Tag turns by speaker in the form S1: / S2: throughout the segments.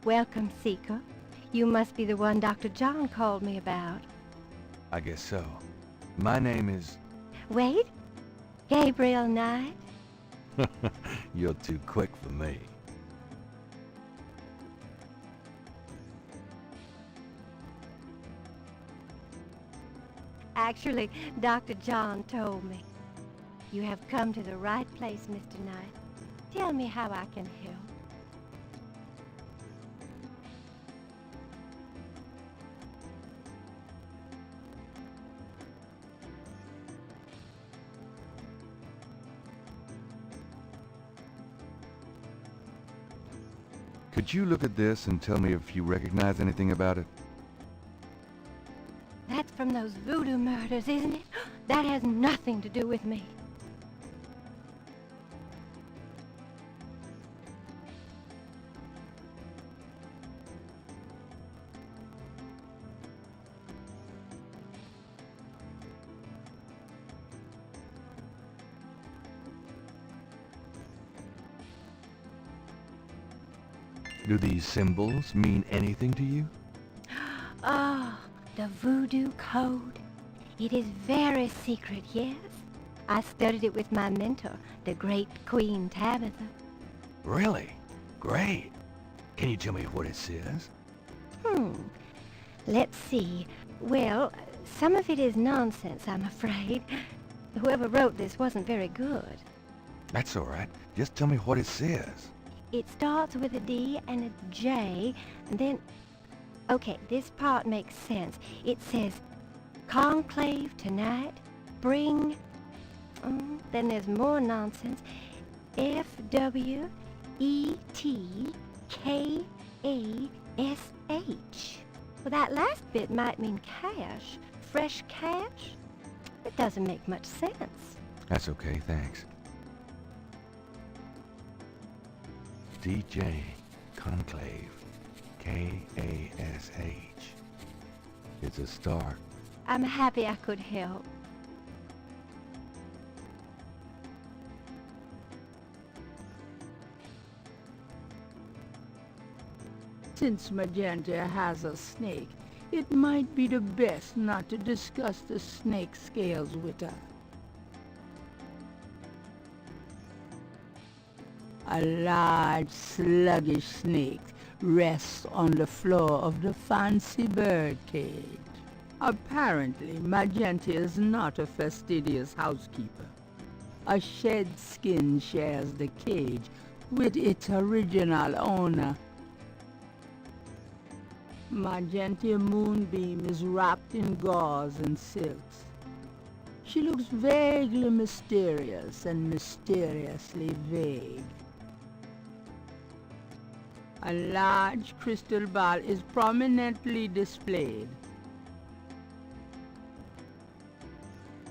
S1: Welcome, Seeker. You must be the one Dr. John called me about.
S2: I guess so. My name is...
S1: Wait? Gabriel Knight?
S2: You're too quick for me.
S1: Actually, Dr. John told me. You have come to the right place, Mr. Knight. Tell me how I can help.
S2: Could you look at this and tell me if you recognize anything about it?
S1: That's from those voodoo murders, isn't it? That has nothing to do with me.
S2: Do these symbols mean anything to you?
S1: Ah, the voodoo code. It is very secret, yes. I studied it with my mentor, the great Queen Tabitha.
S2: Really? Great. Can you tell me what it says?
S1: Let's see. Well, some of it is nonsense, I'm afraid. Whoever wrote this wasn't very good.
S2: That's all right. Just tell me what it says.
S1: It starts with a D and a J, and then... Okay, this part makes sense. It says, conclave tonight, bring... then there's more nonsense. F-W-E-T-K-A-S-H. Well, that last bit might mean cash. Fresh cash? It doesn't make much sense.
S2: That's okay, thanks. DJ Conclave, K-A-S-H. It's a start.
S1: I'm happy I could help.
S3: Since Magenta has a snake, it might be the best not to discuss the snake scales with her. A large, sluggish snake rests on the floor of the fancy bird cage. Apparently, Magenta is not a fastidious housekeeper. A shed skin shares the cage with its original owner. Magenta Moonbeam is wrapped in gauze and silks. She looks vaguely mysterious and mysteriously vague. A large crystal ball is prominently displayed.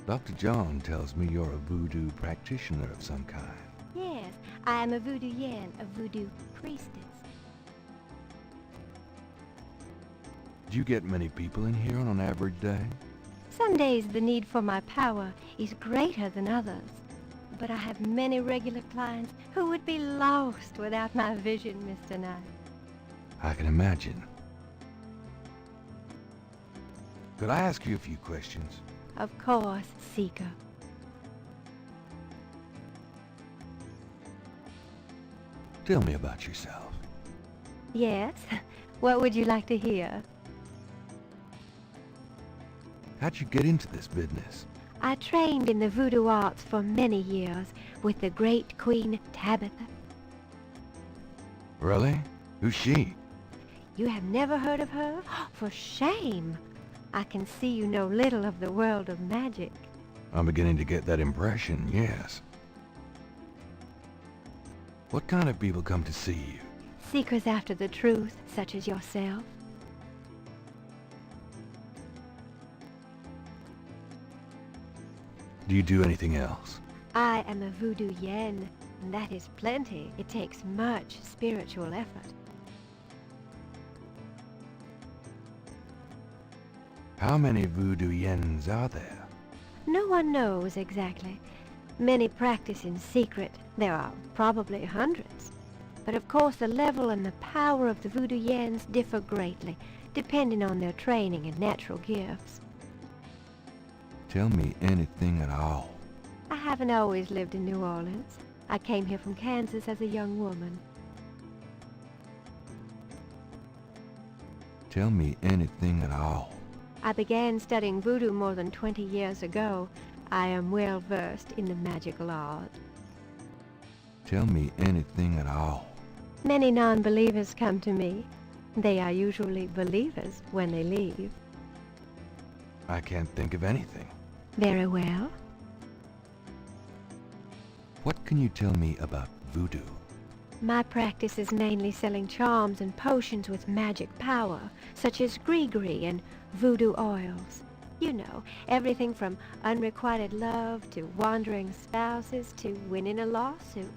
S2: Dr. John tells me you're a voodoo practitioner of some kind.
S1: Yes, I am a voodoo yen, a voodoo priestess.
S2: Do you get many people in here on an average day?
S1: Some days the need for my power is greater than others. But I have many regular clients who would be lost without my vision, Mr. Knight.
S2: I can imagine. Could I ask you a few questions?
S1: Of course, Seeker.
S2: Tell me about yourself.
S1: Yes? What would you like to hear?
S2: How'd you get into this business?
S1: I trained in the voodoo arts for many years with the great Queen Tabitha.
S2: Really? Who's she?
S1: You have never heard of her? For shame! I can see you know little of the world of magic.
S2: I'm beginning to get that impression, yes. What kind of people come to see you?
S1: Seekers after the truth, such as yourself.
S2: Do you do anything else?
S1: I am a voodoo yen, and that is plenty. It takes much spiritual effort.
S2: How many voodoo yens are there?
S1: No one knows exactly. Many practice in secret. There are probably hundreds. But of course the level and the power of the voodoo yens differ greatly, depending on their training and natural gifts.
S2: Tell me anything at all.
S1: I haven't always lived in New Orleans. I came here from Kansas as a young woman.
S2: Tell me anything at all.
S1: I began studying voodoo more than 20 years ago. I am well versed in the magical art.
S2: Tell me anything at all.
S1: Many non-believers come to me. They are usually believers when they leave.
S2: I can't think of anything.
S1: Very well.
S2: What can you tell me about voodoo?
S1: My practice is mainly selling charms and potions with magic power, such as gree-gree and voodoo oils. You know, everything from unrequited love to wandering spouses to winning a lawsuit.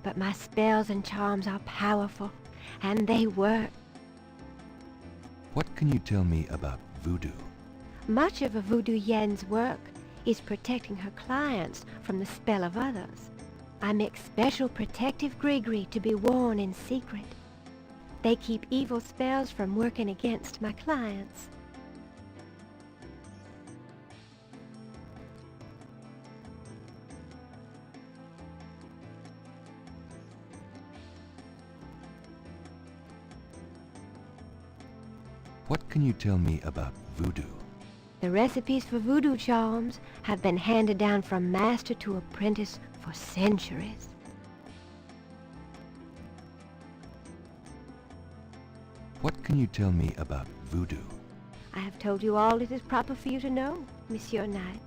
S1: But my spells and charms are powerful, and they work.
S2: What can you tell me about voodoo?
S1: Much of a voodoo yen's work is protecting her clients from the spell of others. I make special protective gree-gree to be worn in secret. They keep evil spells from working against my clients.
S2: What can you tell me about voodoo?
S1: The recipes for voodoo charms have been handed down from master to apprentice for centuries.
S2: What can you tell me about voodoo?
S1: I have told you all it is proper for you to know, Monsieur Knight.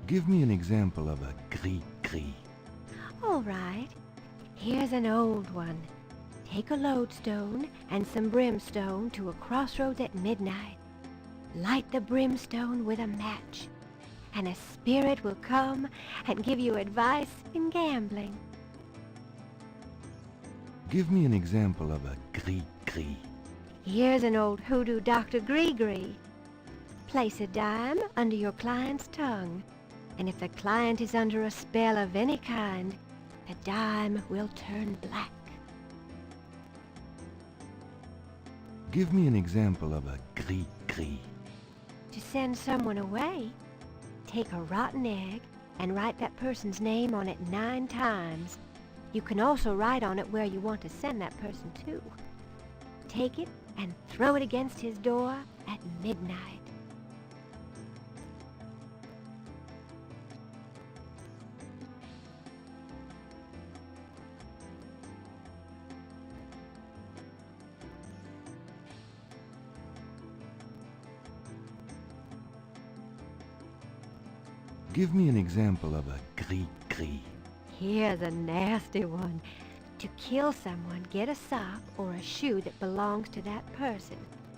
S2: Give me an example of a gris-gris.
S1: All right. Here's an old one. Take a lodestone and some brimstone to a crossroads at midnight. Light the brimstone with a match, and a spirit will come and give you advice in gambling.
S2: Give me an example of a gris-gris.
S1: Here's an old hoodoo Dr. Gree-Gree. Place a dime under your client's tongue, and if the client is under a spell of any kind, the dime will turn black.
S2: Give me an example of a gris-gris.
S1: To send someone away, take a rotten egg and write that person's name on it 9 times. You can also write on it where you want to send that person to. Take it and throw it against his door at midnight.
S2: Give me an example of a gris-gris.
S1: Here's a nasty one. To kill someone, get a sock or a shoe that belongs to that person.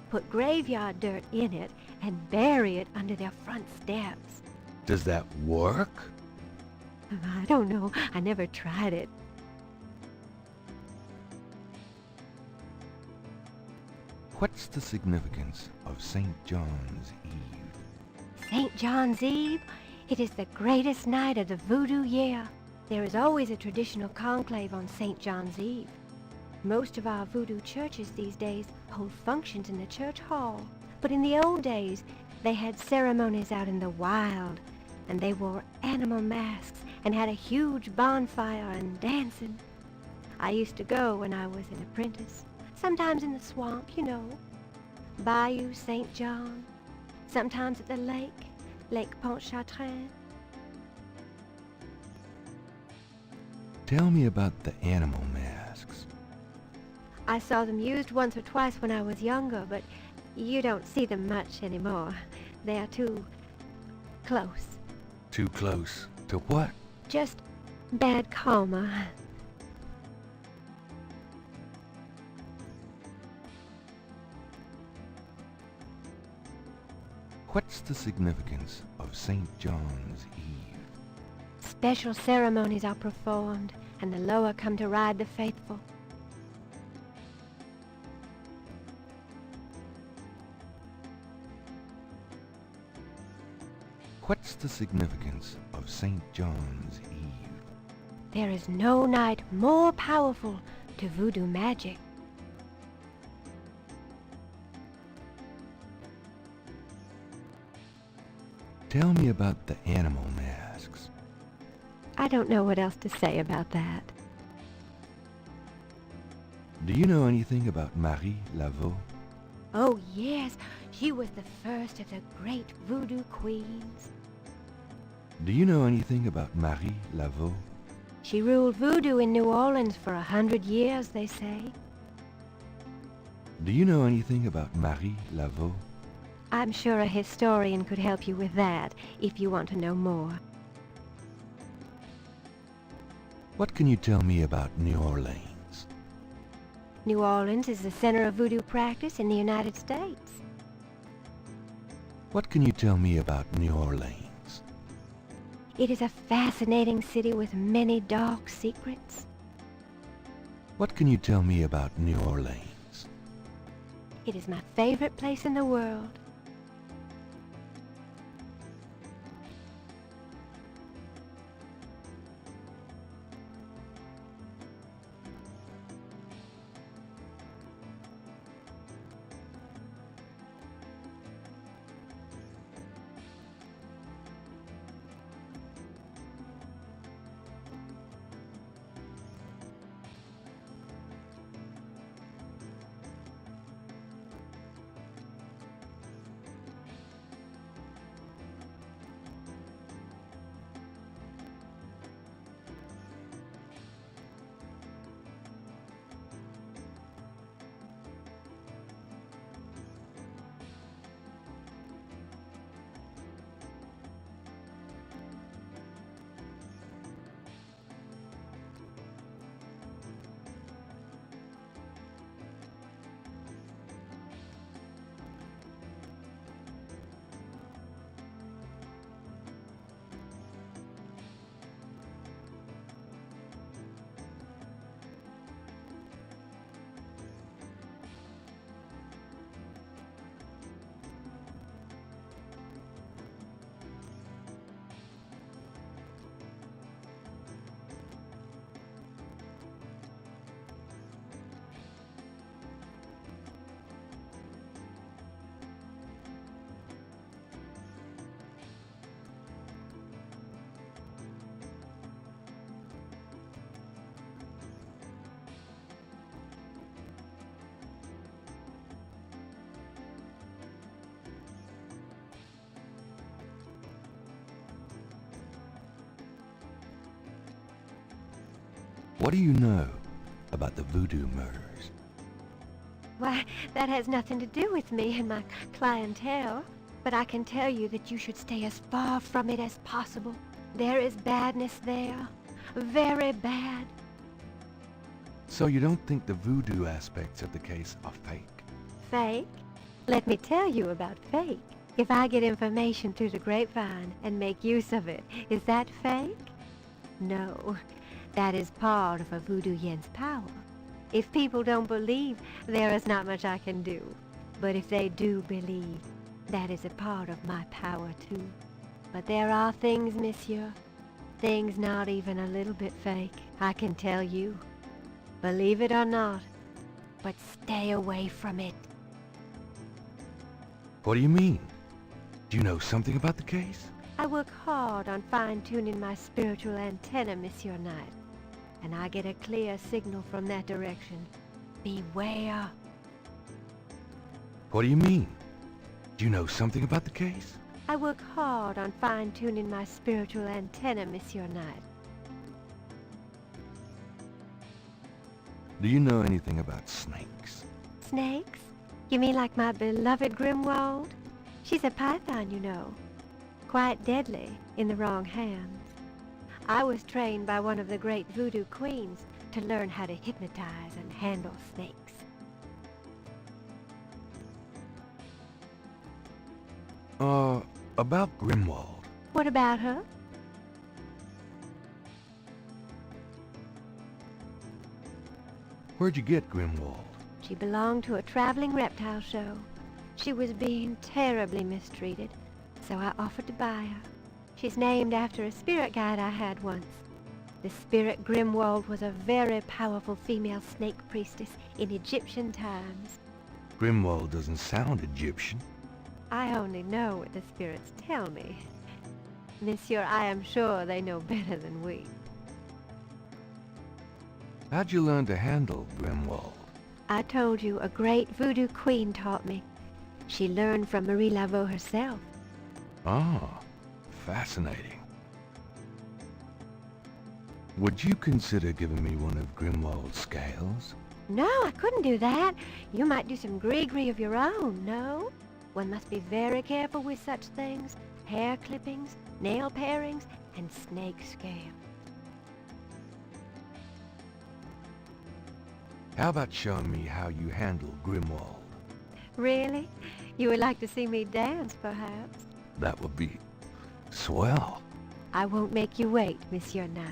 S1: Put graveyard dirt in it and bury it under their front steps.
S2: Does that work?
S1: I don't know. I never tried it.
S2: What's the significance of St. John's Eve?
S1: St. John's Eve? It is the greatest night of the voodoo year. There is always a traditional conclave on St. John's Eve. Most of our voodoo churches these days hold functions in the church hall. But in the old days, they had ceremonies out in the wild, and they wore animal masks and had a huge bonfire and dancing. I used to go when I was an apprentice, sometimes in the swamp, you know, Bayou St. John, sometimes at the lake, Lake Pontchartrain.
S2: Tell me about the animal masks.
S1: I saw them used once or twice when I was younger, but you don't see them much anymore. They're too close.
S2: Too close to what?
S1: Just bad karma.
S2: What's the significance of St. John's Eve?
S1: Special ceremonies are performed, and the lower come to ride the faithful.
S2: What's the significance of St. John's Eve?
S1: There is no night more powerful to voodoo magic.
S2: Tell me about the animal masks.
S1: I don't know what else to say about that.
S2: Do you know anything about Marie Laveau?
S1: Oh yes, she was the first of the great voodoo queens.
S2: Do you know anything about Marie Laveau?
S1: She ruled voodoo in New Orleans for 100 years, they say.
S2: Do you know anything about Marie Laveau?
S1: I'm sure a historian could help you with that, if you want to know more.
S2: What can you tell me about New Orleans?
S1: New Orleans is the center of voodoo practice in the United States.
S2: What can you tell me about New Orleans?
S1: It is a fascinating city with many dark secrets.
S2: What can you tell me about New Orleans?
S1: It is my favorite place in the world.
S2: What do you know about the voodoo murders?
S1: Why, that has nothing to do with me and my clientele. But I can tell you that you should stay as far from it as possible. There is badness there. Very bad.
S2: So you don't think the voodoo aspects of the case are fake?
S1: Fake? Let me tell you about fake. If I get information through the grapevine and make use of it, is that fake? No. That is part of a voodoo yin's power. If people don't believe, there is not much I can do. But if they do believe, that is a part of my power too. But there are things, monsieur. Things not even a little bit fake, I can tell you. Believe it or not, but stay away from it.
S2: What do you mean? Do you know something about the case?
S1: I work hard on fine-tuning my spiritual antenna, Monsieur Knight. And I get a clear signal from that direction. Beware.
S2: What do you mean? Do you know something about the case?
S1: I work hard on fine-tuning my spiritual antenna, Monsieur Knight.
S2: Do you know anything about snakes?
S1: Snakes? You mean like my beloved Grimwald? She's a python, you know. Quite deadly in the wrong hands. I was trained by one of the great voodoo queens to learn how to hypnotize and handle snakes.
S2: About Grimwald.
S1: What about her?
S2: Where'd you get Grimwald?
S1: She belonged to a traveling reptile show. She was being terribly mistreated, so I offered to buy her. She's named after a spirit guide I had once. The spirit Grimwald was a very powerful female snake priestess in Egyptian times.
S2: Grimwald doesn't sound Egyptian.
S1: I only know what the spirits tell me. Monsieur, I am sure they know better than we.
S2: How'd you learn to handle Grimwald?
S1: I told you a great voodoo queen taught me. She learned from Marie Laveau herself.
S2: Ah, fascinating. Would you consider giving me one of Grimwald's scales?
S1: No, I couldn't do that. You might do some gree-gree of your own, no? One must be very careful with such things. Hair clippings, nail parings, and snake scales.
S2: How about showing me how you handle Grimwald?
S1: Really? You would like to see me dance, perhaps?
S2: That would be swell.
S1: I won't make you wait, Monsieur Knight.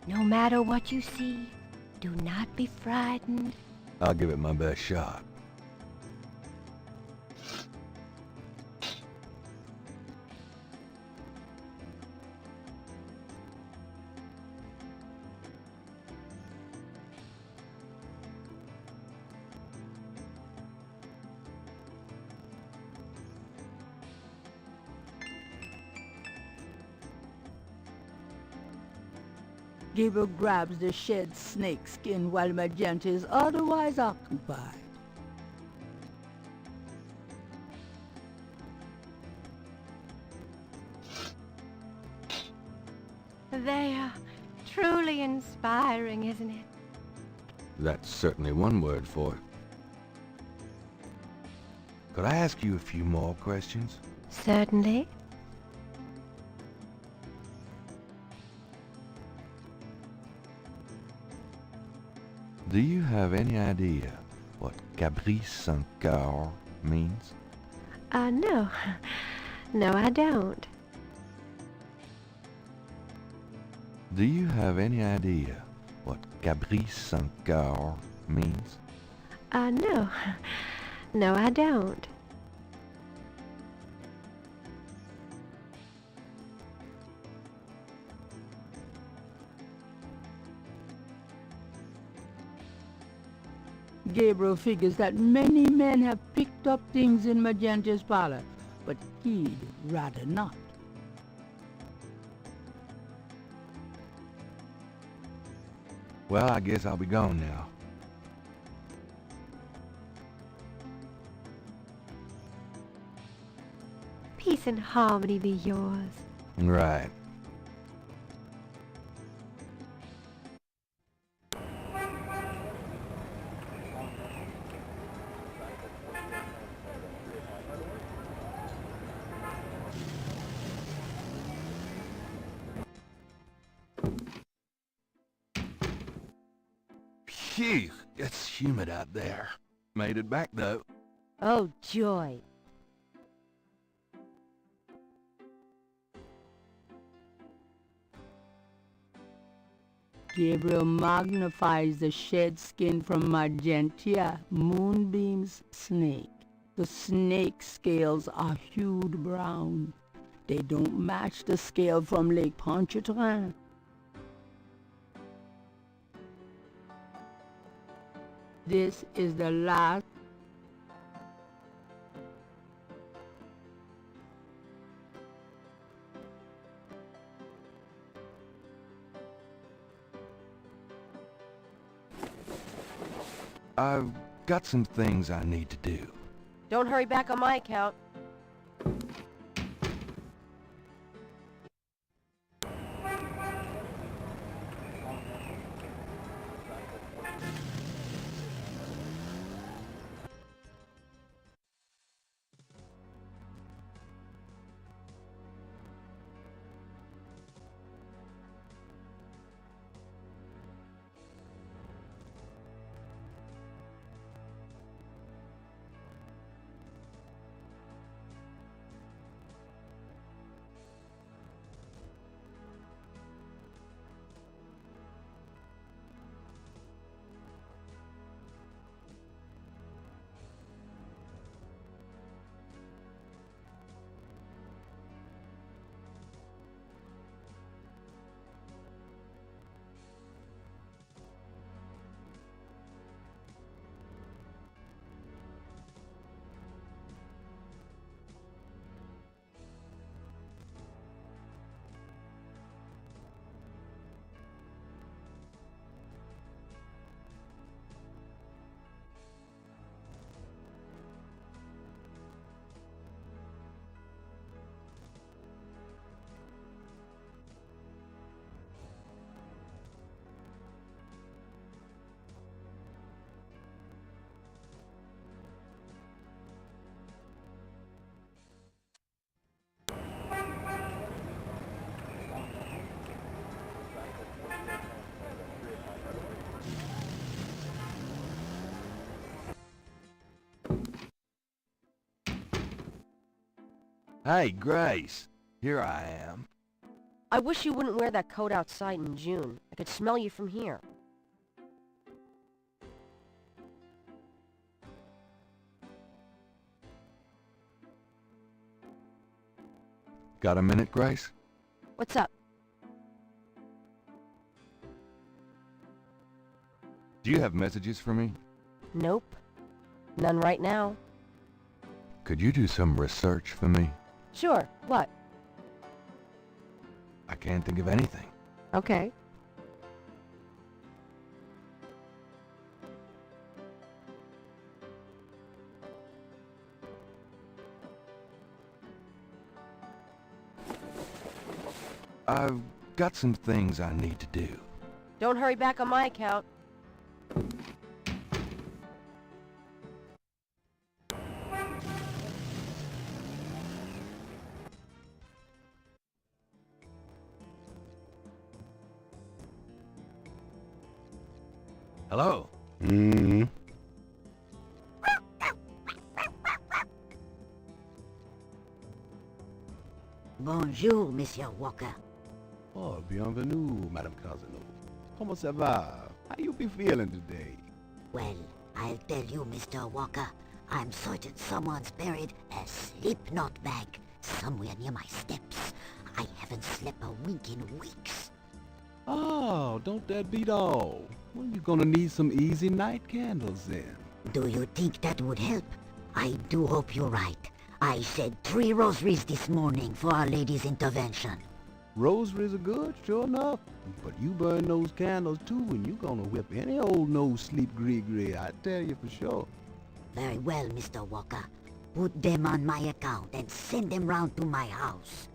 S1: No matter what you see, do not be frightened.
S2: I'll give it my best shot.
S3: Gabriel grabs the shed snake skin while Magenta is otherwise occupied.
S1: They are truly inspiring, isn't it?
S2: That's certainly one word for it. Could I ask you a few more questions?
S1: Certainly.
S2: Do you have any idea what Caprice sans cœur means?
S1: No. No, I don't.
S2: Do you have any idea what Caprice sans cœur means?
S1: No. No, I don't.
S3: Gabriel figures that many men have picked up things in Magenta's parlor, but he'd rather not.
S2: Well, I guess I'll be gone now.
S1: Peace and harmony be yours.
S2: Right. Phew, it's humid out there. Made it back though.
S4: Oh, joy.
S3: Gabriel magnifies the shed skin from Magenta, Moonbeam's snake. The snake scales are hued brown. They don't match the scale from Lake Pontchartrain. This is the last
S2: I've got some things I need to do.
S4: Don't hurry back on my account.
S2: Hey, Grace. Here I am.
S4: I wish you wouldn't wear that coat outside in June. I could smell you from here.
S2: Got a minute, Grace?
S4: What's up?
S2: Do you have messages for me?
S4: Nope. None right now.
S2: Could you do some research for me?
S4: Sure. What?
S2: I can't think of anything.
S4: Okay.
S2: I've got some things I need to do.
S4: Don't hurry back on my account.
S2: Hello?
S5: Mm-hmm.
S6: Bonjour, Monsieur Walker.
S5: Oh, bienvenue, Madame Casino. Comment ça va? How you be feeling today?
S6: Well, I'll tell you, Mr. Walker, I'm certain someone's buried a sleep note bag somewhere near my steps. I haven't slept a wink in weeks.
S5: Oh, don't that beat all? Well, you're gonna need some easy night candles then.
S6: Do you think that would help? I do hope you're right. I said 3 rosaries this morning for Our Lady's intervention.
S5: Rosaries are good, sure enough. But you burn those candles too, and you gonna whip any old no-sleep gree-gree, I tell you for sure.
S6: Very well, Mr. Walker. Put them on my account and send them round to my house.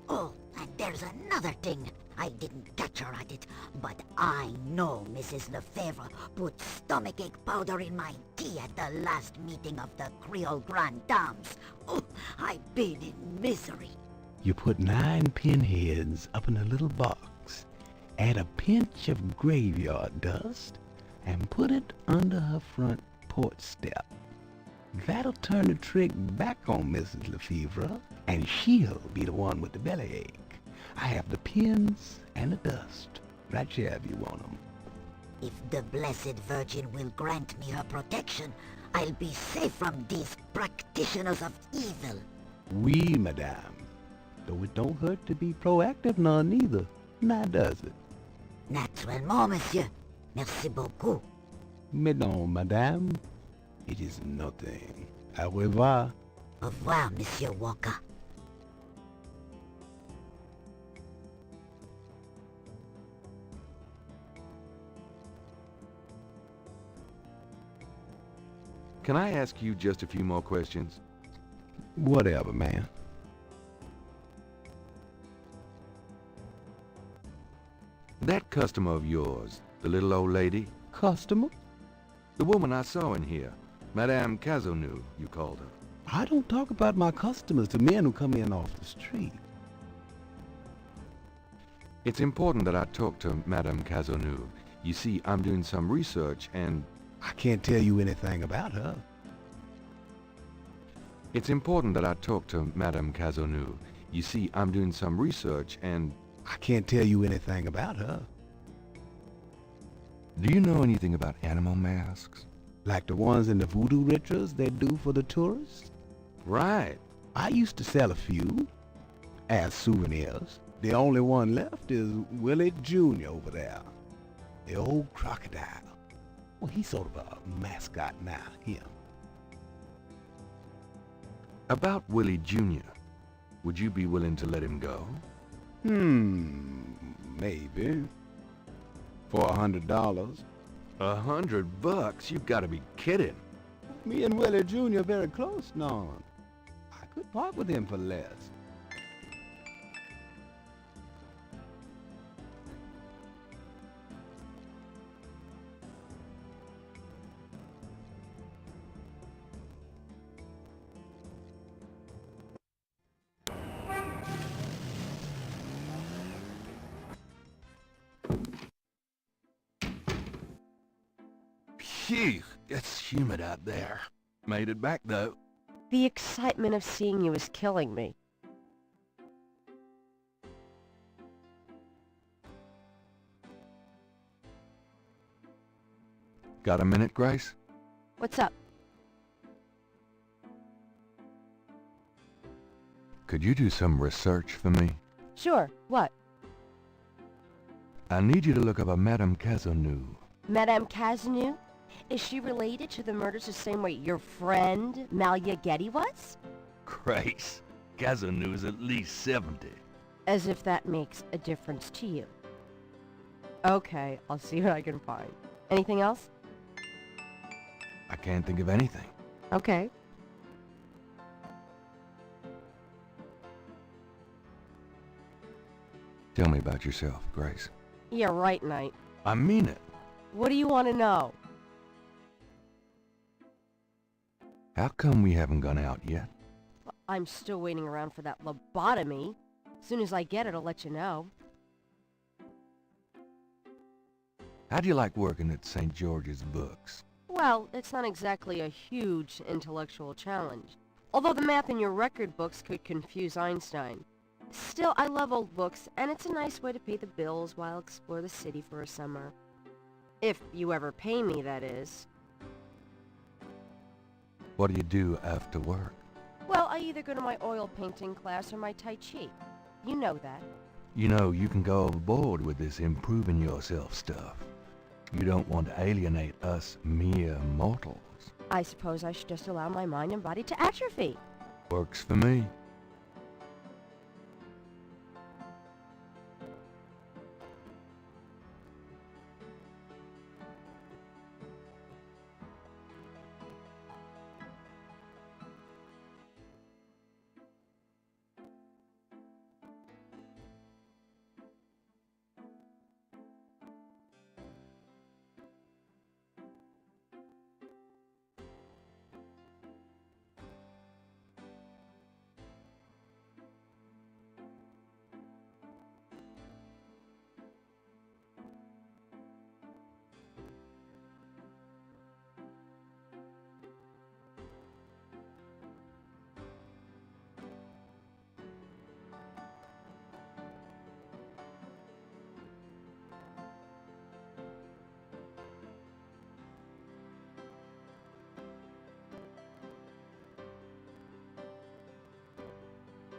S6: Oh, and there's another thing. I didn't catch her at it, but I know Mrs. Lefebvre put stomachache powder in my tea at the last meeting of the Creole Grand Dames. Oh, I've been in misery.
S5: You put 9 pinheads up in a little box, add a pinch of graveyard dust, and put it under her front porch step. That'll turn the trick back on Mrs. Lefebvre, and she'll be the one with the bellyache. I have the pins and the dust, right here if you want 'em.
S6: If the Blessed Virgin will grant me her protection, I'll be safe from these practitioners of evil.
S5: Oui, madame. Though it don't hurt to be proactive none neither, now does it?
S6: Naturellement, monsieur. Merci beaucoup.
S5: Mais non, madame. It is nothing. Au revoir.
S6: Au revoir, Monsieur Walker.
S2: Can I ask you just a few more questions?
S5: Whatever, man.
S2: That customer of yours, the little old lady,
S5: Customer?
S2: the woman I saw in here, Madame Cazonou, you called her.
S5: I don't talk about my customers to men who come in off the street.
S2: It's important that I talk to Madame Cazonou. You see, I'm doing some research and...
S5: I can't tell you anything about her.
S2: It's important that I talk to Madame Cazonou. You see, I'm doing some research and...
S5: I can't tell you anything about her.
S2: Do you know anything about animal masks?
S5: Like the ones in the voodoo rituals they do for the tourists?
S2: Right.
S5: I used to sell a few as souvenirs. The only one left is Willie Jr. over there. The old crocodile. Well, he's sort of a mascot now, him.
S2: About Willie Jr., would you be willing to let him go?
S5: Maybe. For $100.
S2: $100? You've got to be kidding.
S5: Me and Willie Jr. very close now. I could part with him for less.
S2: Phew, it's humid out there. Made it back, though.
S4: The excitement of seeing you is killing me.
S2: Got a minute, Grace?
S4: What's up?
S2: Could you do some research for me?
S4: Sure, what?
S2: I need you to look up a Madame Cazeneuve.
S4: Madame Cazeneuve? Is she related to the murders the same way your friend, Malia Getty, was?
S2: Grace, Cazeneuve's at least 70.
S4: As if that makes a difference to you. Okay, I'll see what I can find. Anything else?
S2: I can't think of anything.
S4: Okay.
S2: Tell me about yourself, Grace.
S4: Yeah, right, Knight.
S2: I mean it.
S4: What do you want to know?
S2: How come we haven't gone out yet?
S4: I'm still waiting around for that lobotomy. As soon as I get it, I'll let you know.
S2: How do you like working at St. George's Books?
S4: Well, it's not exactly a huge intellectual challenge. Although the math in your record books could confuse Einstein. Still, I love old books, and it's a nice way to pay the bills while I explore the city for a summer. If you ever pay me, that is.
S2: What do you do after work?
S4: Well, I either go to my oil painting class or my Tai Chi. You know that.
S2: You know, you can go overboard with this improving yourself stuff. You don't want to alienate us mere mortals.
S4: I suppose I should just allow my mind and body to atrophy.
S2: Works for me.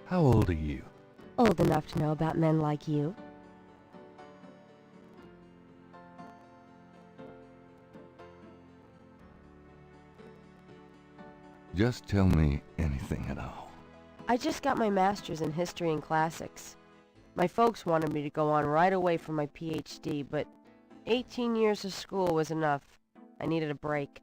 S2: How old are you?
S4: Old enough to know about men like you.
S2: Just tell me anything at all.
S4: I just got my master's in history and classics. My folks wanted me to go on right away for my PhD, but 18 years of school was enough. I needed a break.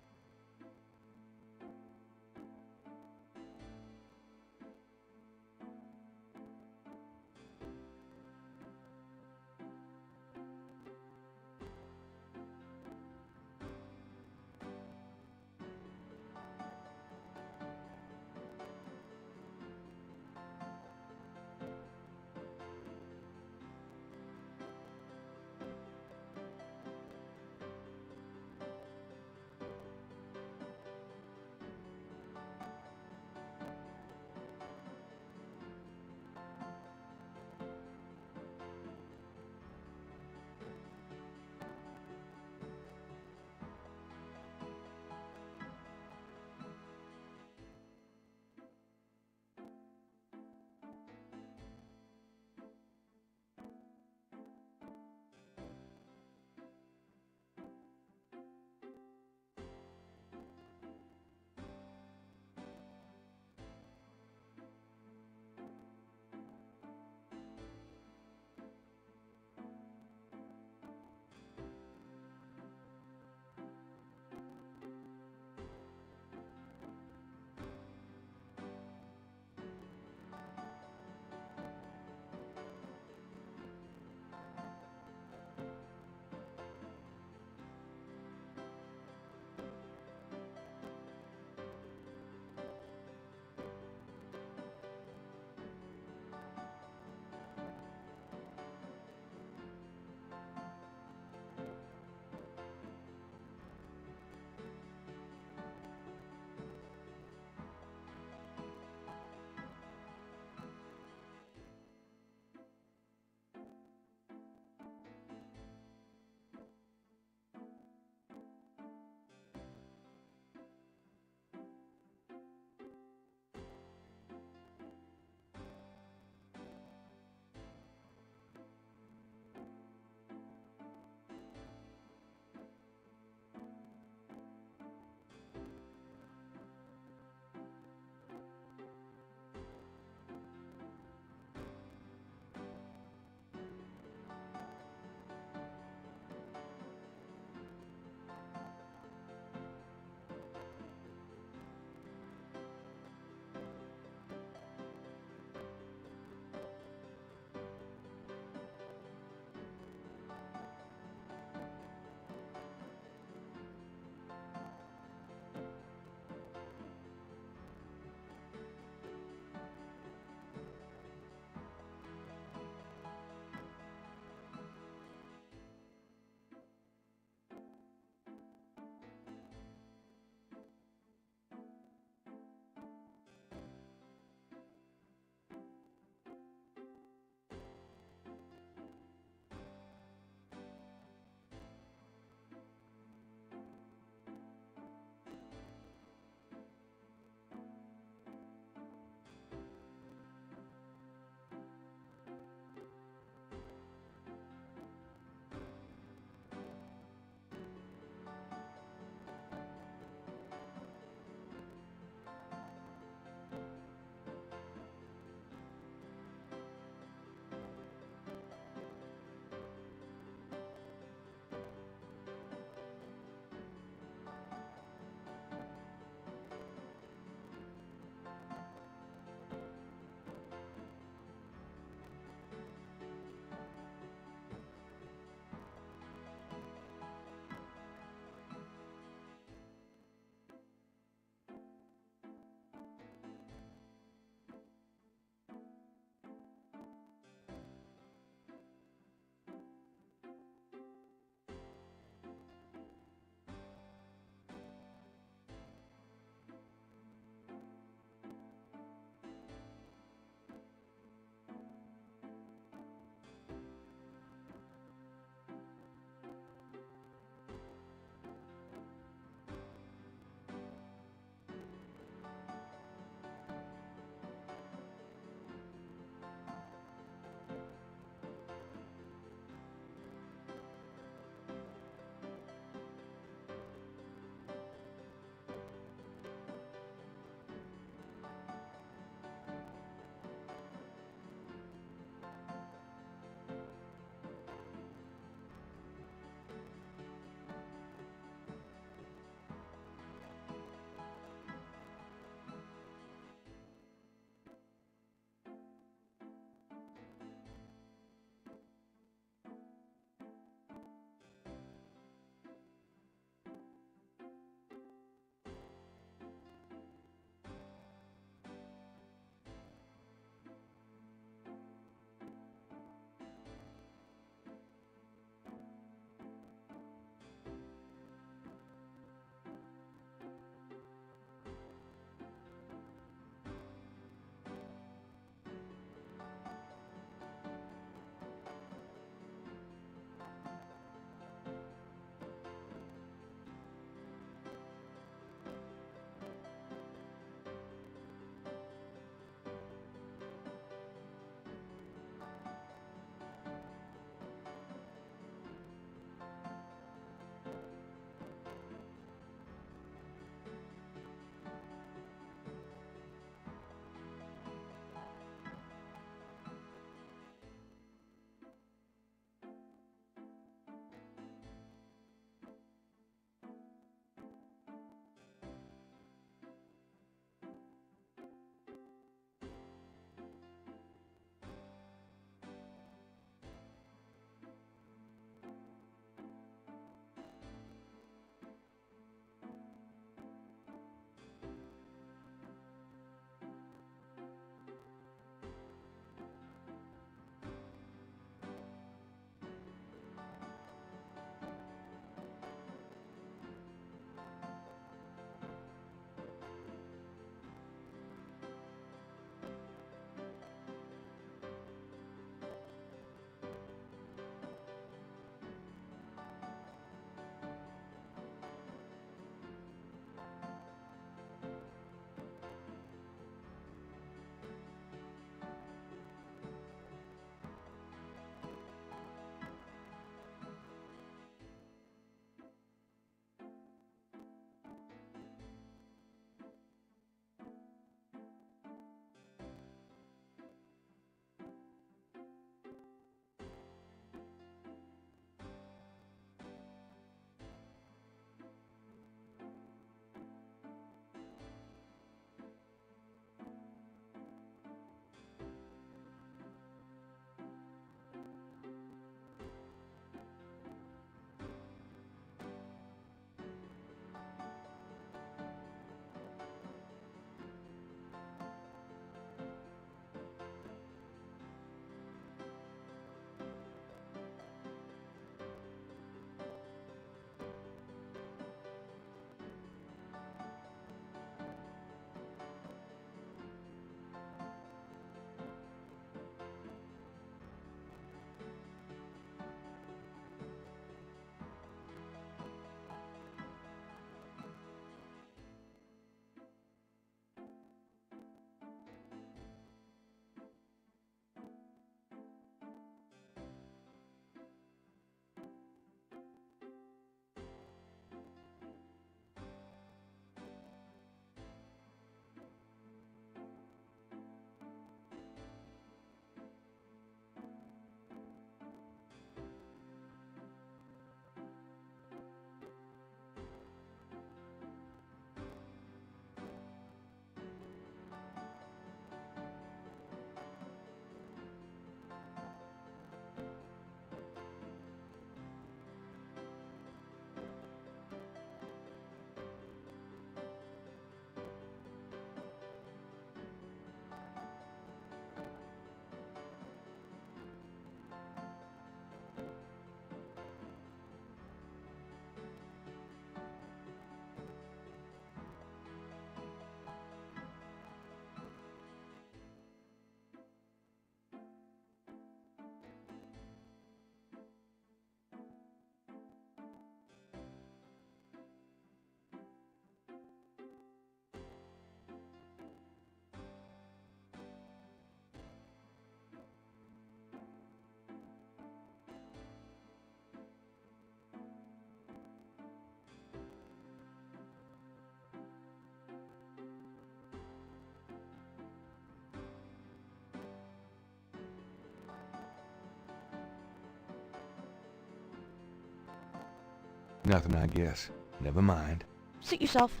S2: Nothing, I guess. Never mind.
S4: Suit yourself.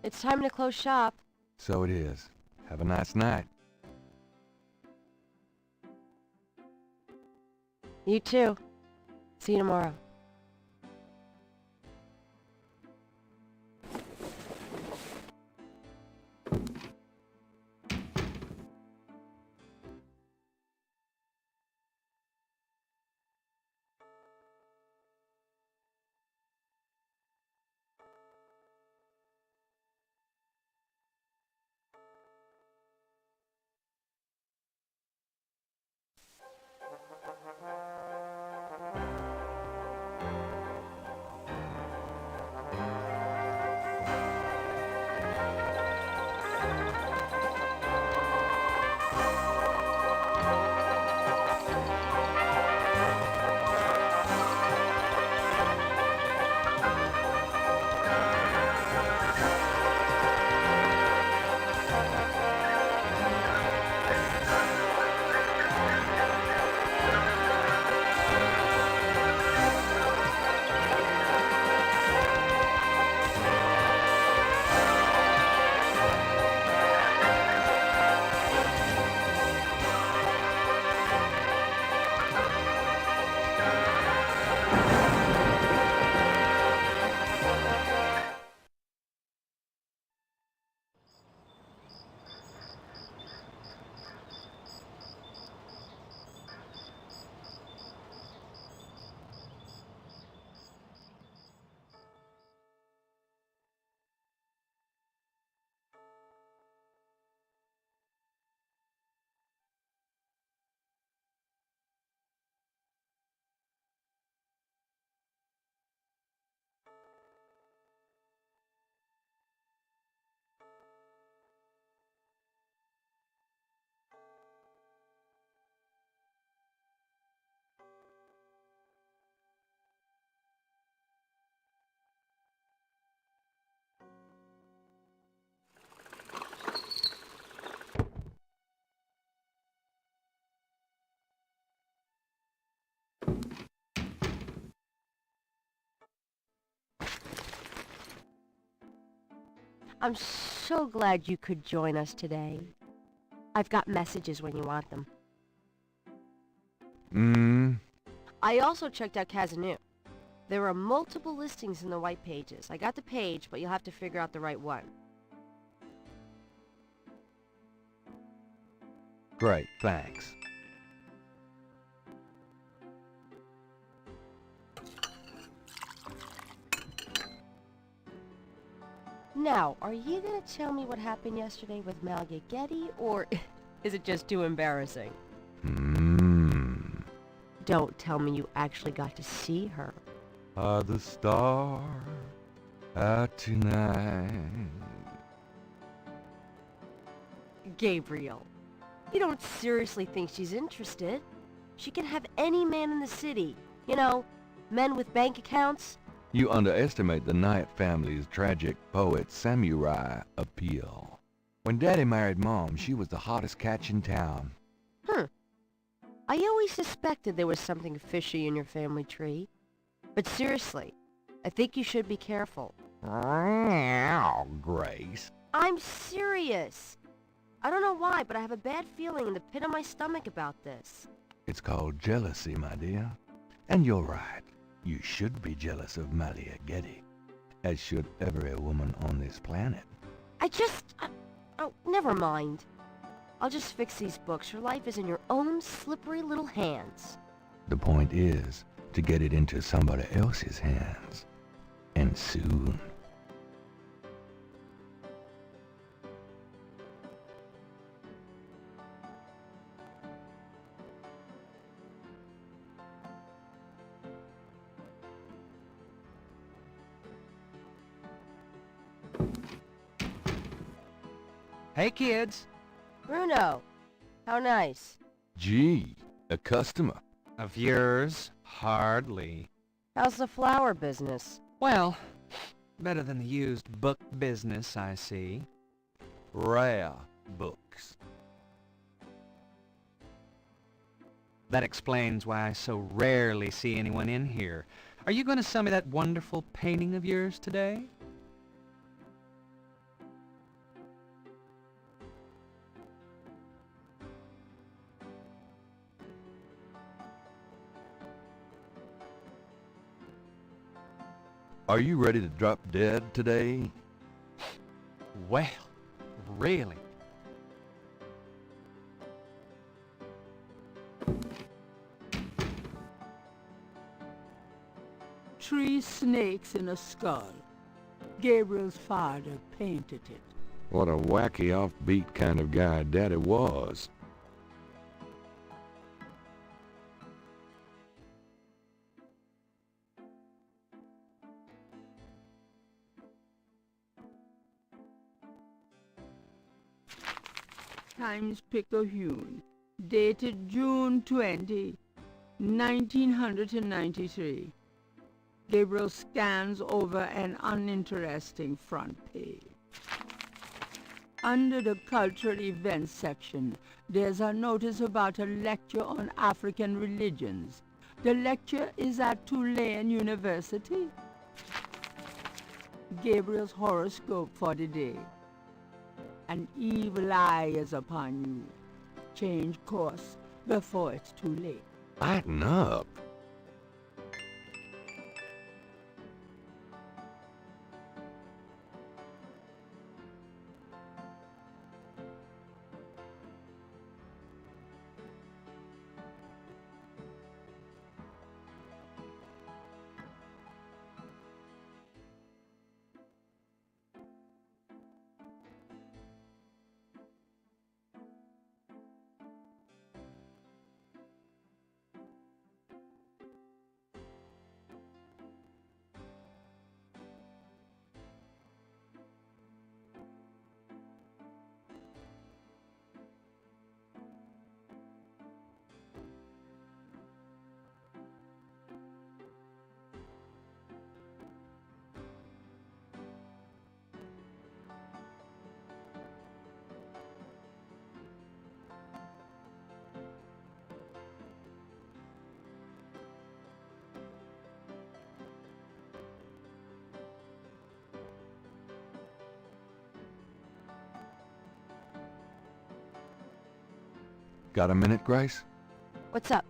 S4: It's time to close shop.
S2: So it is. Have a nice night.
S4: You too. See you tomorrow. I'm so glad you could join us today. I've got messages when you want them. I also checked out Kazanu. There are multiple listings in the white pages. I got the page, but you'll have to figure out the right one.
S2: Great, thanks.
S4: Now, are you gonna tell me what happened yesterday with Malia Getty, or is it just too embarrassing? Don't tell me you actually got to see her.
S2: Are the stars out tonight?
S4: Gabriel, you don't seriously think she's interested? She can have any man in the city. You know, men with bank accounts.
S2: You underestimate the Knight family's tragic poet samurai appeal. When Daddy married Mom, she was the hottest catch in town.
S4: I always suspected there was something fishy in your family tree. But seriously, I think you should be careful.
S2: Grace.
S4: I'm serious. I don't know why, but I have a bad feeling in the pit of my stomach about this.
S2: It's called jealousy, my dear. And you're right. You should be jealous of Malia Getty, as should every woman on this planet.
S4: Oh, never mind. I'll just fix these books. Your life is in your own slippery little hands.
S2: The point is to get it into somebody else's hands. And soon.
S7: Hey, kids.
S4: Bruno, how nice.
S2: Gee, a customer.
S7: Of yours? Hardly.
S4: How's the flower business?
S7: Well, better than the used book business, I see.
S2: Rare books.
S7: That explains why I so rarely see anyone in here. Are you going to sell me that wonderful painting of yours today?
S2: Are you ready to drop dead today?
S7: Well, really?
S3: Three snakes in a skull. Gabriel's father painted it.
S2: What a wacky offbeat kind of guy Daddy was.
S3: Times Picayune, dated June 20, 1993. Gabriel scans over an uninteresting front page. Under the cultural events section, there's a notice about a lecture on African religions. The lecture is at Tulane University. Gabriel's horoscope for the day. An evil eye is upon you. Change course before it's too late.
S2: Lighten up. Got a minute, Grace?
S4: What's up?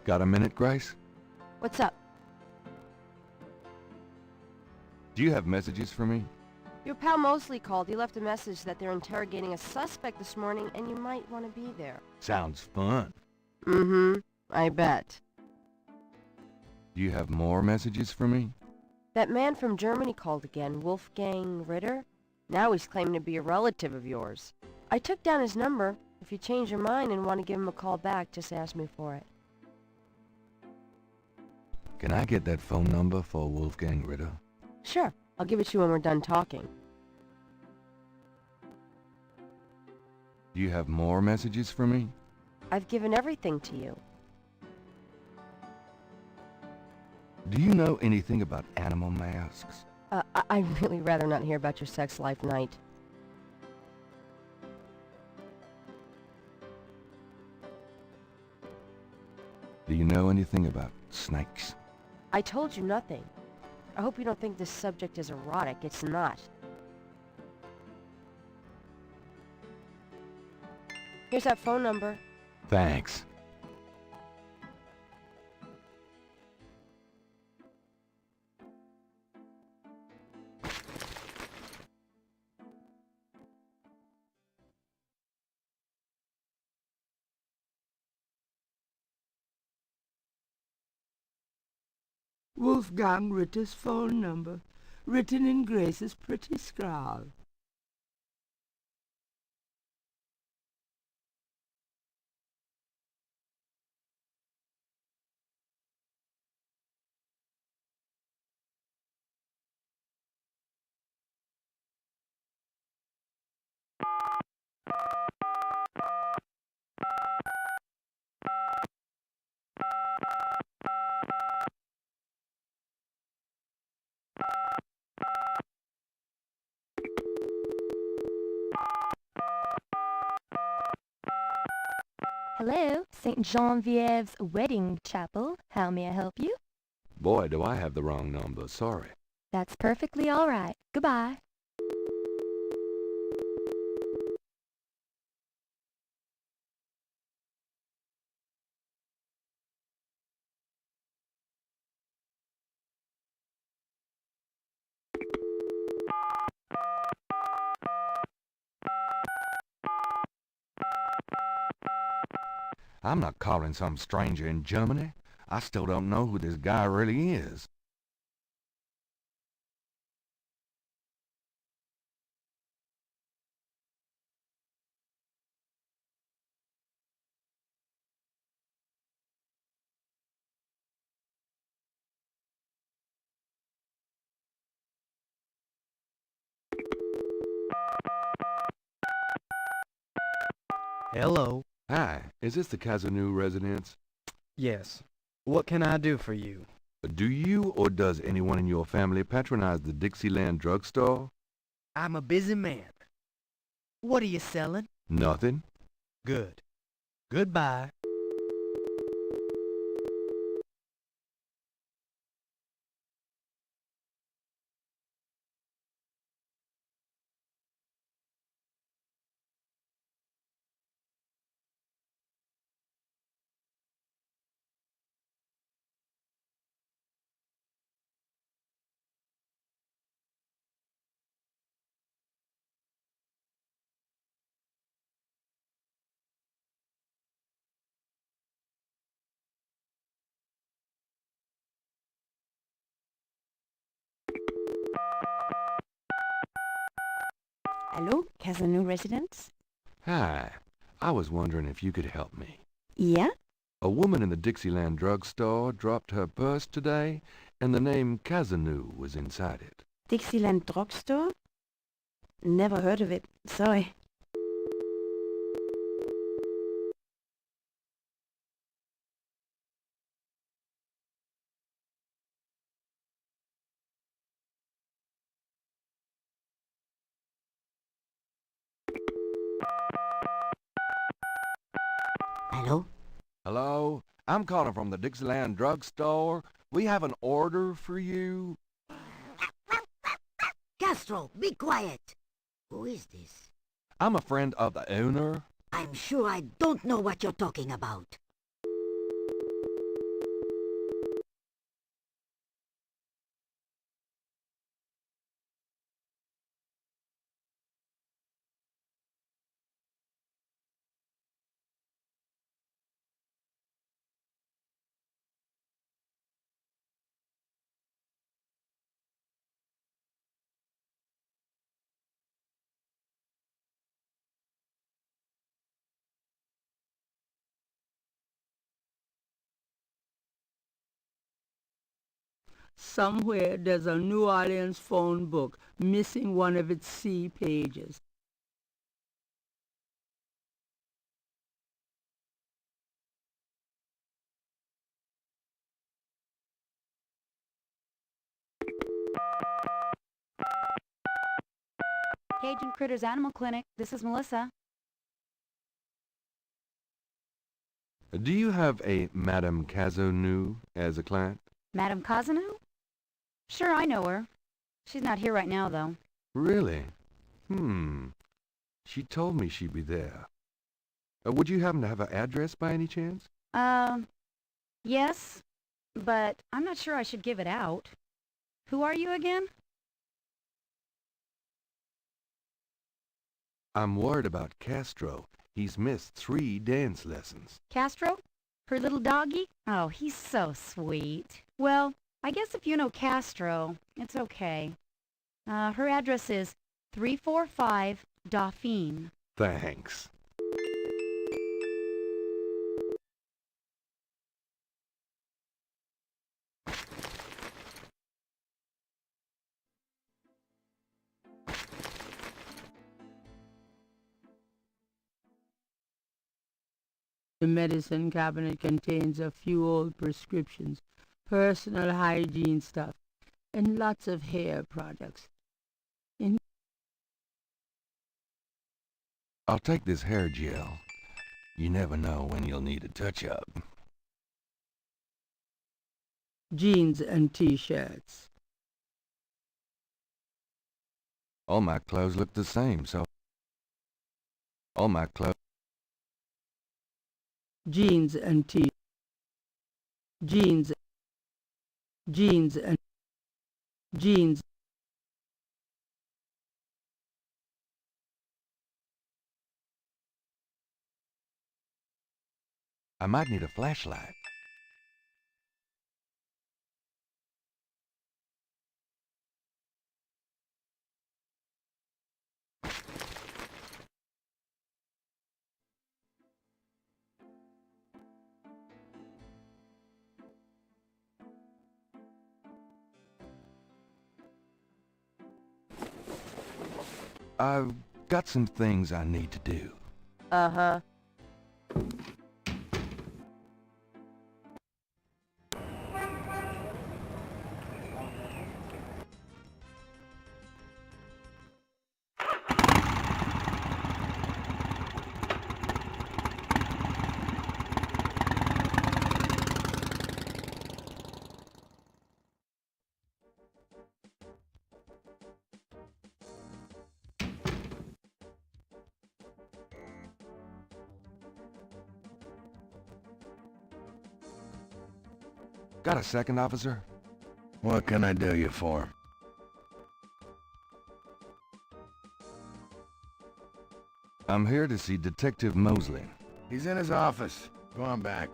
S2: Got a minute, Grace?
S4: What's up?
S2: Do you have messages for me?
S4: Your pal Mosley called. He left a message that they're interrogating a suspect this morning and you might want to be there.
S2: Sounds fun.
S4: Mm-hmm. I bet.
S2: Do you have more messages for me?
S4: That man from Germany called again, Wolfgang Ritter. Now he's claiming to be a relative of yours. I took down his number. If you change your mind and want to give him a call back, just ask me for it.
S2: Can I get that phone number for Wolfgang Ritter?
S4: Sure. I'll give it to you when we're done talking.
S2: Do you have more messages for me?
S4: I've given everything to you.
S2: Do you know anything about animal masks?
S4: I'd really rather not hear about your sex life, Knight.
S2: Do you know anything about snakes?
S4: I told you nothing. I hope you don't think this subject is erotic. It's not. Here's that phone number.
S2: Thanks.
S3: Wolfgang Ritter's phone number, written in Grace's pretty scrawl.
S8: Hello, St. Genevieve's Wedding Chapel. How may I help you?
S2: Boy, do I have the wrong number. Sorry.
S8: That's perfectly all right. Goodbye.
S2: I'm not calling some stranger in Germany. I still don't know who this guy really is.
S9: Hello.
S2: Hi, is this the Kazanu residence?
S9: Yes. What can I do for you?
S2: Do you or does anyone in your family patronize the Dixieland drugstore?
S9: I'm a busy man. What are you selling?
S2: Nothing.
S9: Good. Goodbye.
S10: Hello, Kazanu residence?
S2: Hi, I was wondering if you could help me.
S10: Yeah?
S2: A woman in the Dixieland drugstore dropped her purse today, and the name Kazanu was inside it.
S10: Dixieland drugstore? Never heard of it. Sorry.
S6: Hello?
S2: Hello? I'm calling from the Dixieland drugstore. We have an order for you.
S6: Castro, be quiet! Who is this?
S2: I'm a friend of the owner.
S6: I'm sure I don't know what you're talking about.
S3: Somewhere there's a New Orleans phone book missing one of its C pages.
S11: Cajun Critters Animal Clinic. This is Melissa.
S2: Do you have a Madame Cazenou as a client?
S11: Madame Kazanu? Sure, I know her. She's not here right now, though.
S2: Really? She told me she'd be there. Would you happen to have an address by any chance?
S11: Yes, but I'm not sure I should give it out. Who are you again?
S2: I'm worried about Castro. He's missed 3 dance lessons.
S11: Castro? Her little doggy? Oh, he's so sweet. Well, I guess if you know Castro, it's okay. Her address is 345 Dauphine.
S2: Thanks.
S3: The medicine cabinet contains a few old prescriptions, personal hygiene stuff, and lots of hair products.
S2: I'll take this hair gel. You never know when you'll need a touch-up.
S3: Jeans and T-shirts.
S2: All my clothes look the same, so... All my clothes...
S3: Jeans and T... Jeans... Jeans and... Jeans...
S2: I might need a flashlight. I've got some things I need to do.
S4: Uh-huh.
S2: Got a second, officer?
S5: What can I do you for?
S2: I'm here to see Detective Mosley.
S5: He's in his office. Go on back.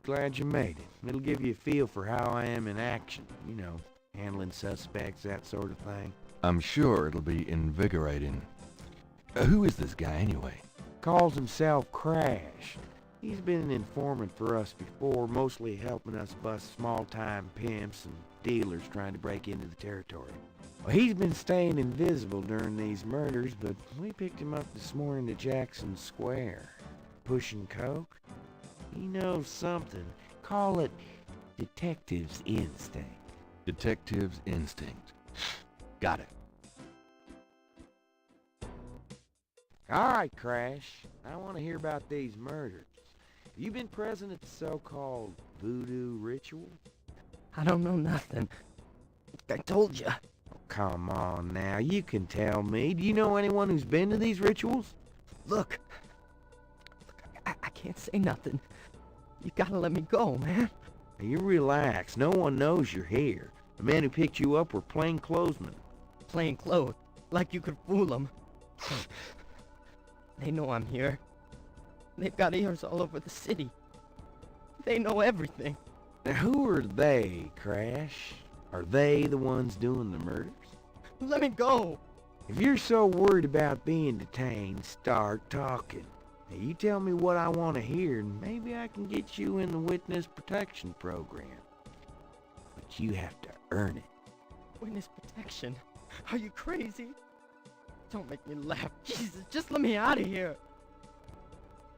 S12: Glad you made it. It'll give you a feel for how I am in action. You know, handling suspects, that sort of thing.
S2: I'm sure it'll be invigorating. Who is this guy, anyway?
S12: Calls himself Crash. He's been an informant for us before, mostly helping us bust small-time pimps and dealers trying to break into the territory. Well, he's been staying invisible during these murders, but we picked him up this morning at Jackson Square. Pushing coke? He knows something. Call it detective's instinct.
S2: Detective's instinct. Got it.
S12: All right, Crash. I want to hear about these murders. You been present at the so-called voodoo ritual?
S9: I don't know nothing. I told you.
S12: Oh, come on now, you can tell me. Do you know anyone who's been to these rituals?
S9: Look, I can't say nothing. You gotta let me go, man.
S12: Now, you relax. No one knows you're here. The men who picked you up were plainclothesmen.
S9: Plain clothes, like you could fool them. They know I'm here. They've got ears all over the city. They know everything.
S12: Now who are they, Crash? Are they the ones doing the murders?
S9: Let me go!
S12: If you're so worried about being detained, start talking. Now you tell me what I want to hear, and maybe I can get you in the witness protection program. But you have to earn it.
S9: Witness protection? Are you crazy? Don't make me laugh. Jesus, just let me out of here.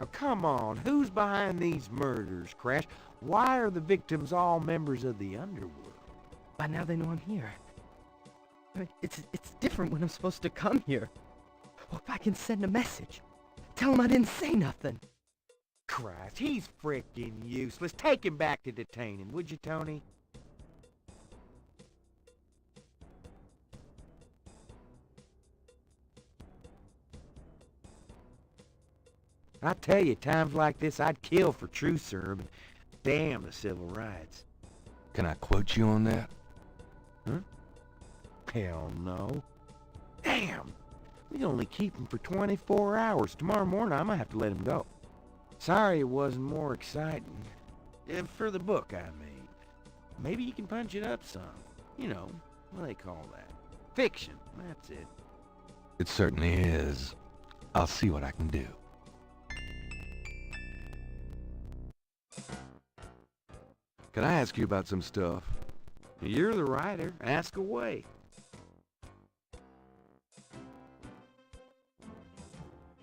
S12: Now come on, who's behind these murders, Crash? Why are the victims all members of the underworld?
S9: By now they know I'm here. I mean, it's different when I'm supposed to come here. Well, if I can send a message. Tell him I didn't say nothing.
S12: Christ, he's frickin' useless. Take him back to detain him, would you, Tony? I tell you, times like this, I'd kill for truth serum, and damn the civil rights.
S2: Can I quote you on that?
S12: Huh? Hell no. Damn! We can only keep him for 24 hours. Tomorrow morning, I might have to let him go. Sorry it wasn't more exciting. For the book I made. Maybe you can punch it up some. You know, what do they call that? Fiction, that's it.
S2: It certainly is. I'll see what I can do. Can I ask you about some stuff?
S12: You're the writer. Ask away.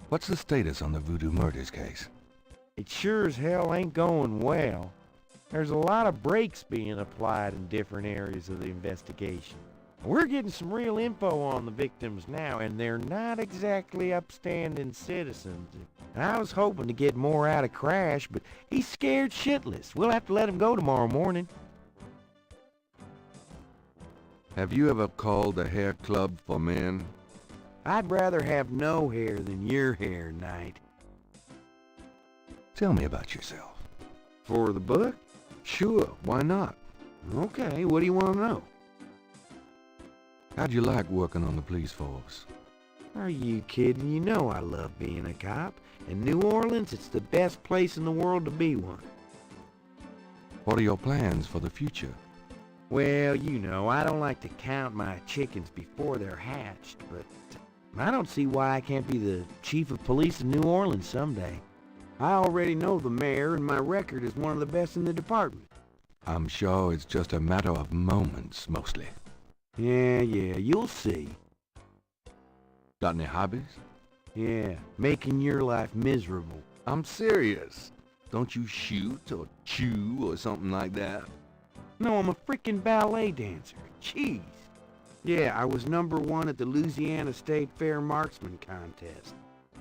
S2: What's the status on the Voodoo Murders case?
S12: It sure as hell ain't going well. There's a lot of brakes being applied in different areas of the investigation. We're getting some real info on the victims now, and they're not exactly upstanding citizens. I was hoping to get more out of Crash, but he's scared shitless. We'll have to let him go tomorrow morning.
S2: Have you ever called the Hair Club for Men?
S12: I'd rather have no hair than your hair, Knight.
S2: Tell me about yourself.
S12: For the book?
S2: Sure, why not?
S12: Okay, what do you want to know?
S2: How'd you like working on the police force?
S12: Are you kidding? You know I love being a cop. In New Orleans, it's the best place in the world to be one.
S2: What are your plans for the future?
S12: Well, you know, I don't like to count my chickens before they're hatched, but I don't see why I can't be the chief of police in New Orleans someday. I already know the mayor, and my record is one of the best in the department.
S2: I'm sure it's just a matter of moments, mostly.
S12: Yeah, you'll see.
S2: Got any hobbies?
S12: Yeah, making your life miserable.
S2: I'm serious. Don't you shoot or chew or something like that?
S12: No, I'm a freaking ballet dancer. Jeez. Yeah, I was #1 at the Louisiana State Fair Marksman Contest.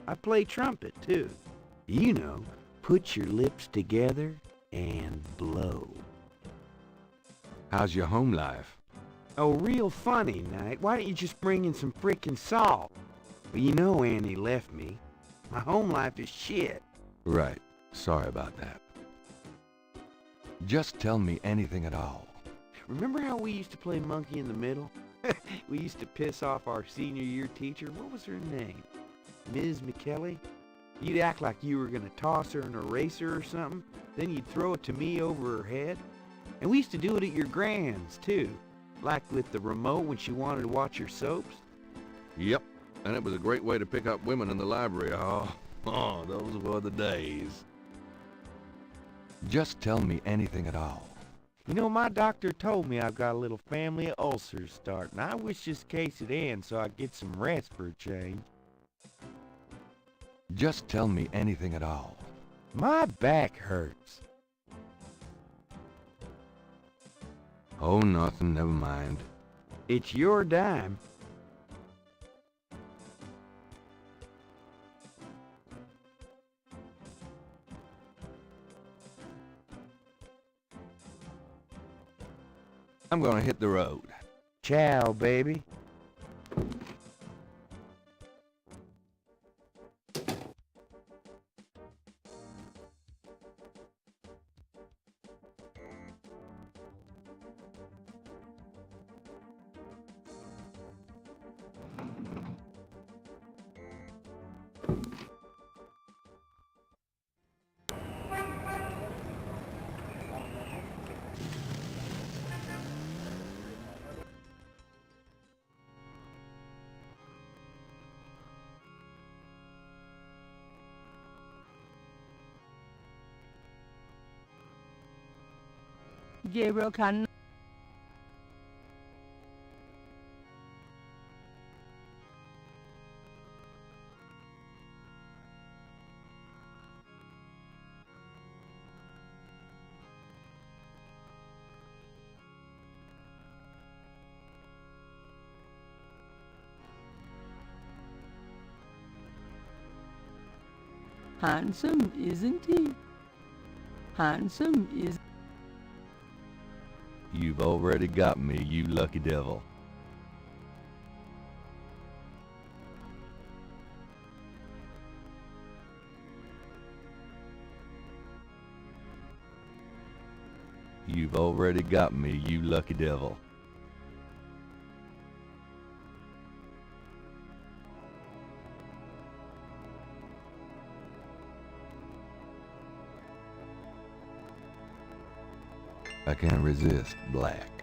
S12: I play trumpet, too. You know, put your lips together and blow.
S2: How's your home life?
S12: Oh, real funny, Knight. Why don't you just bring in some frickin' salt? Well, you know Annie left me. My home life is shit.
S2: Right. Sorry about that. Just tell me anything at all.
S12: Remember how we used to play monkey in the middle? We used to piss off our senior year teacher. What was her name? Ms. McKelly? You'd act like you were gonna toss her an eraser or something. Then you'd throw it to me over her head. And we used to do it at your grand's, too. Like with the remote when she wanted to watch her soaps.
S2: Yep. And it was a great way to pick up women in the library. Oh, those were the days. Just tell me anything at all.
S12: You know, my doctor told me I've got a little family of ulcers starting. I wish this case would end so I could get some rest for a change.
S2: Just tell me anything at all.
S12: My back hurts.
S2: Oh, nothing. Never mind.
S12: It's your dime.
S2: I'm gonna hit the road.
S12: Ciao, baby.
S3: Gabriel can... Handsome, isn't he? Handsome is...
S2: You've already got me, you lucky devil. You've already got me, you lucky devil. I can't resist black.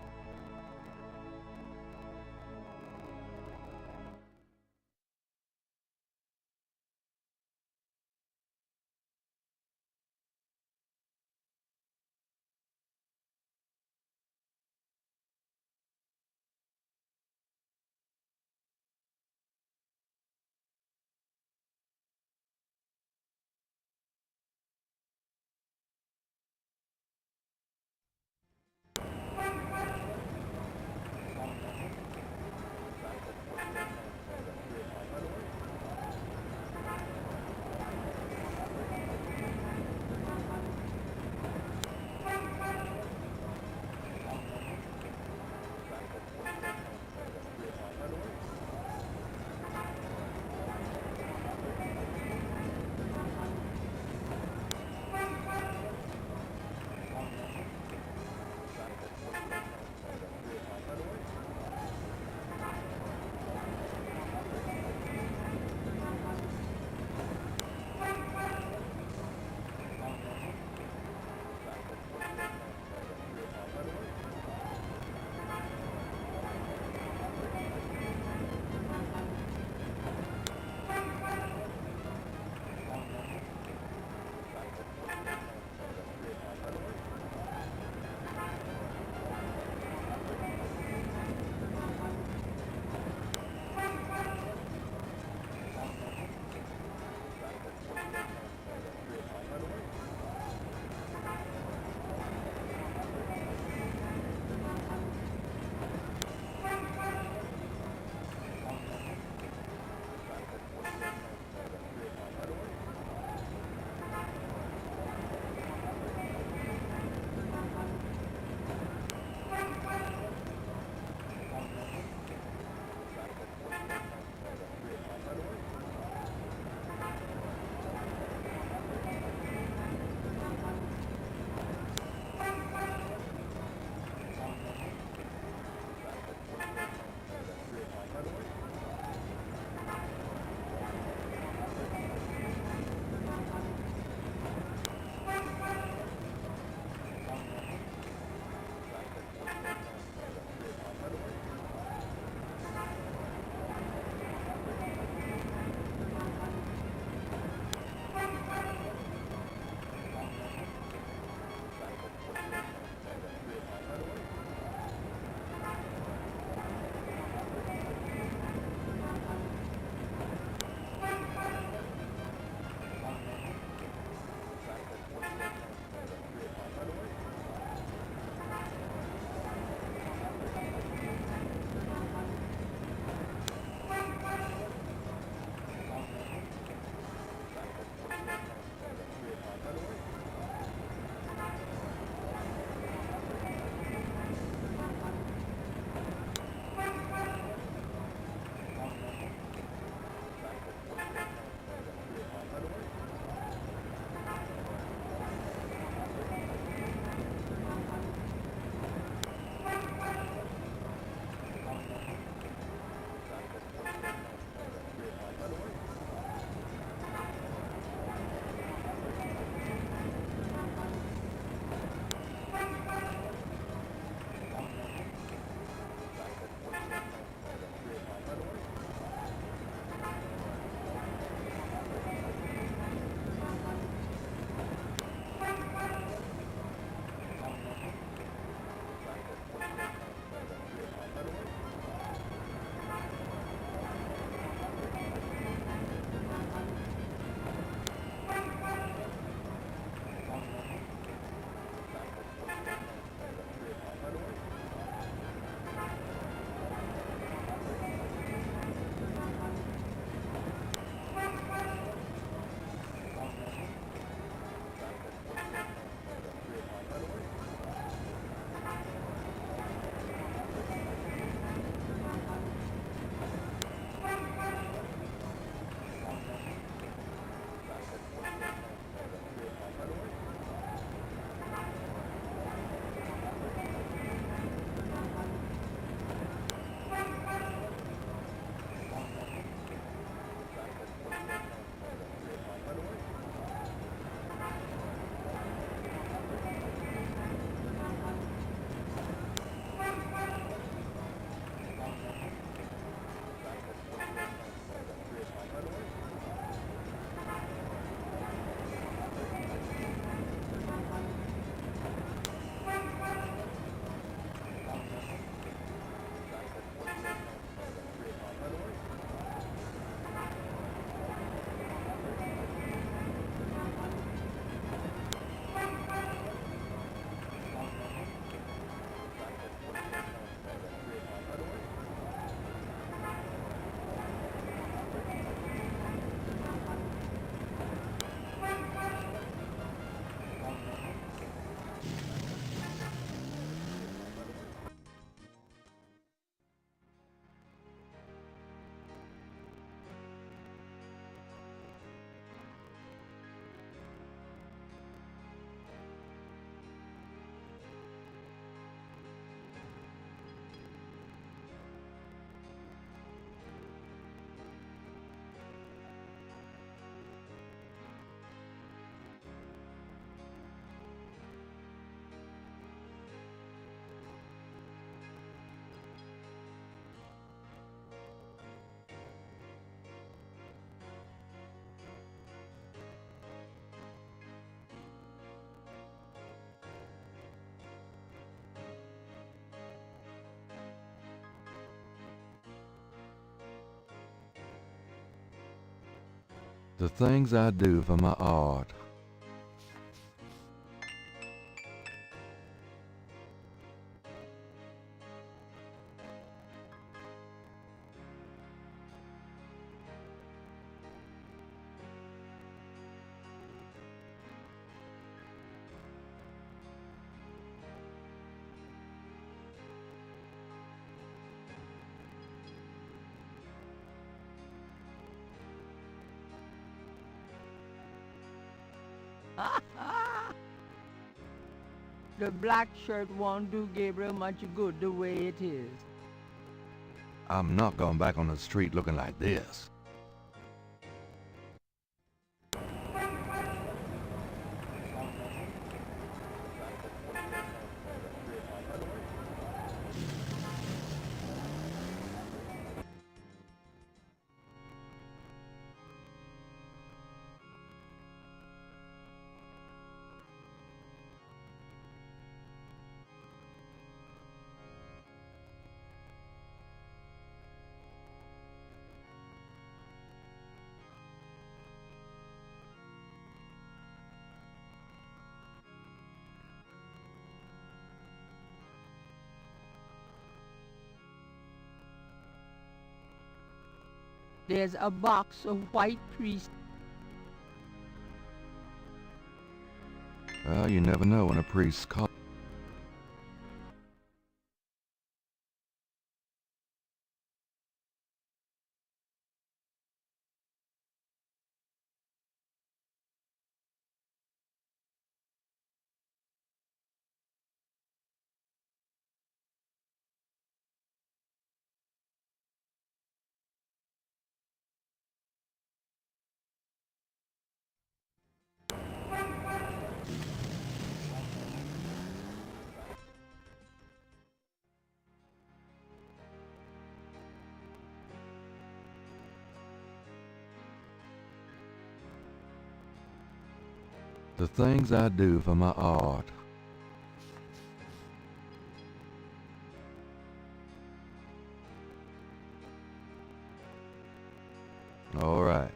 S2: The things I do for my art.
S3: The black shirt won't do Gabriel much good the way it is.
S2: I'm not going back on the street looking like this.
S3: There's a box of white priest.
S2: Well, you never know when a priest's called. The things I do for my art. All right,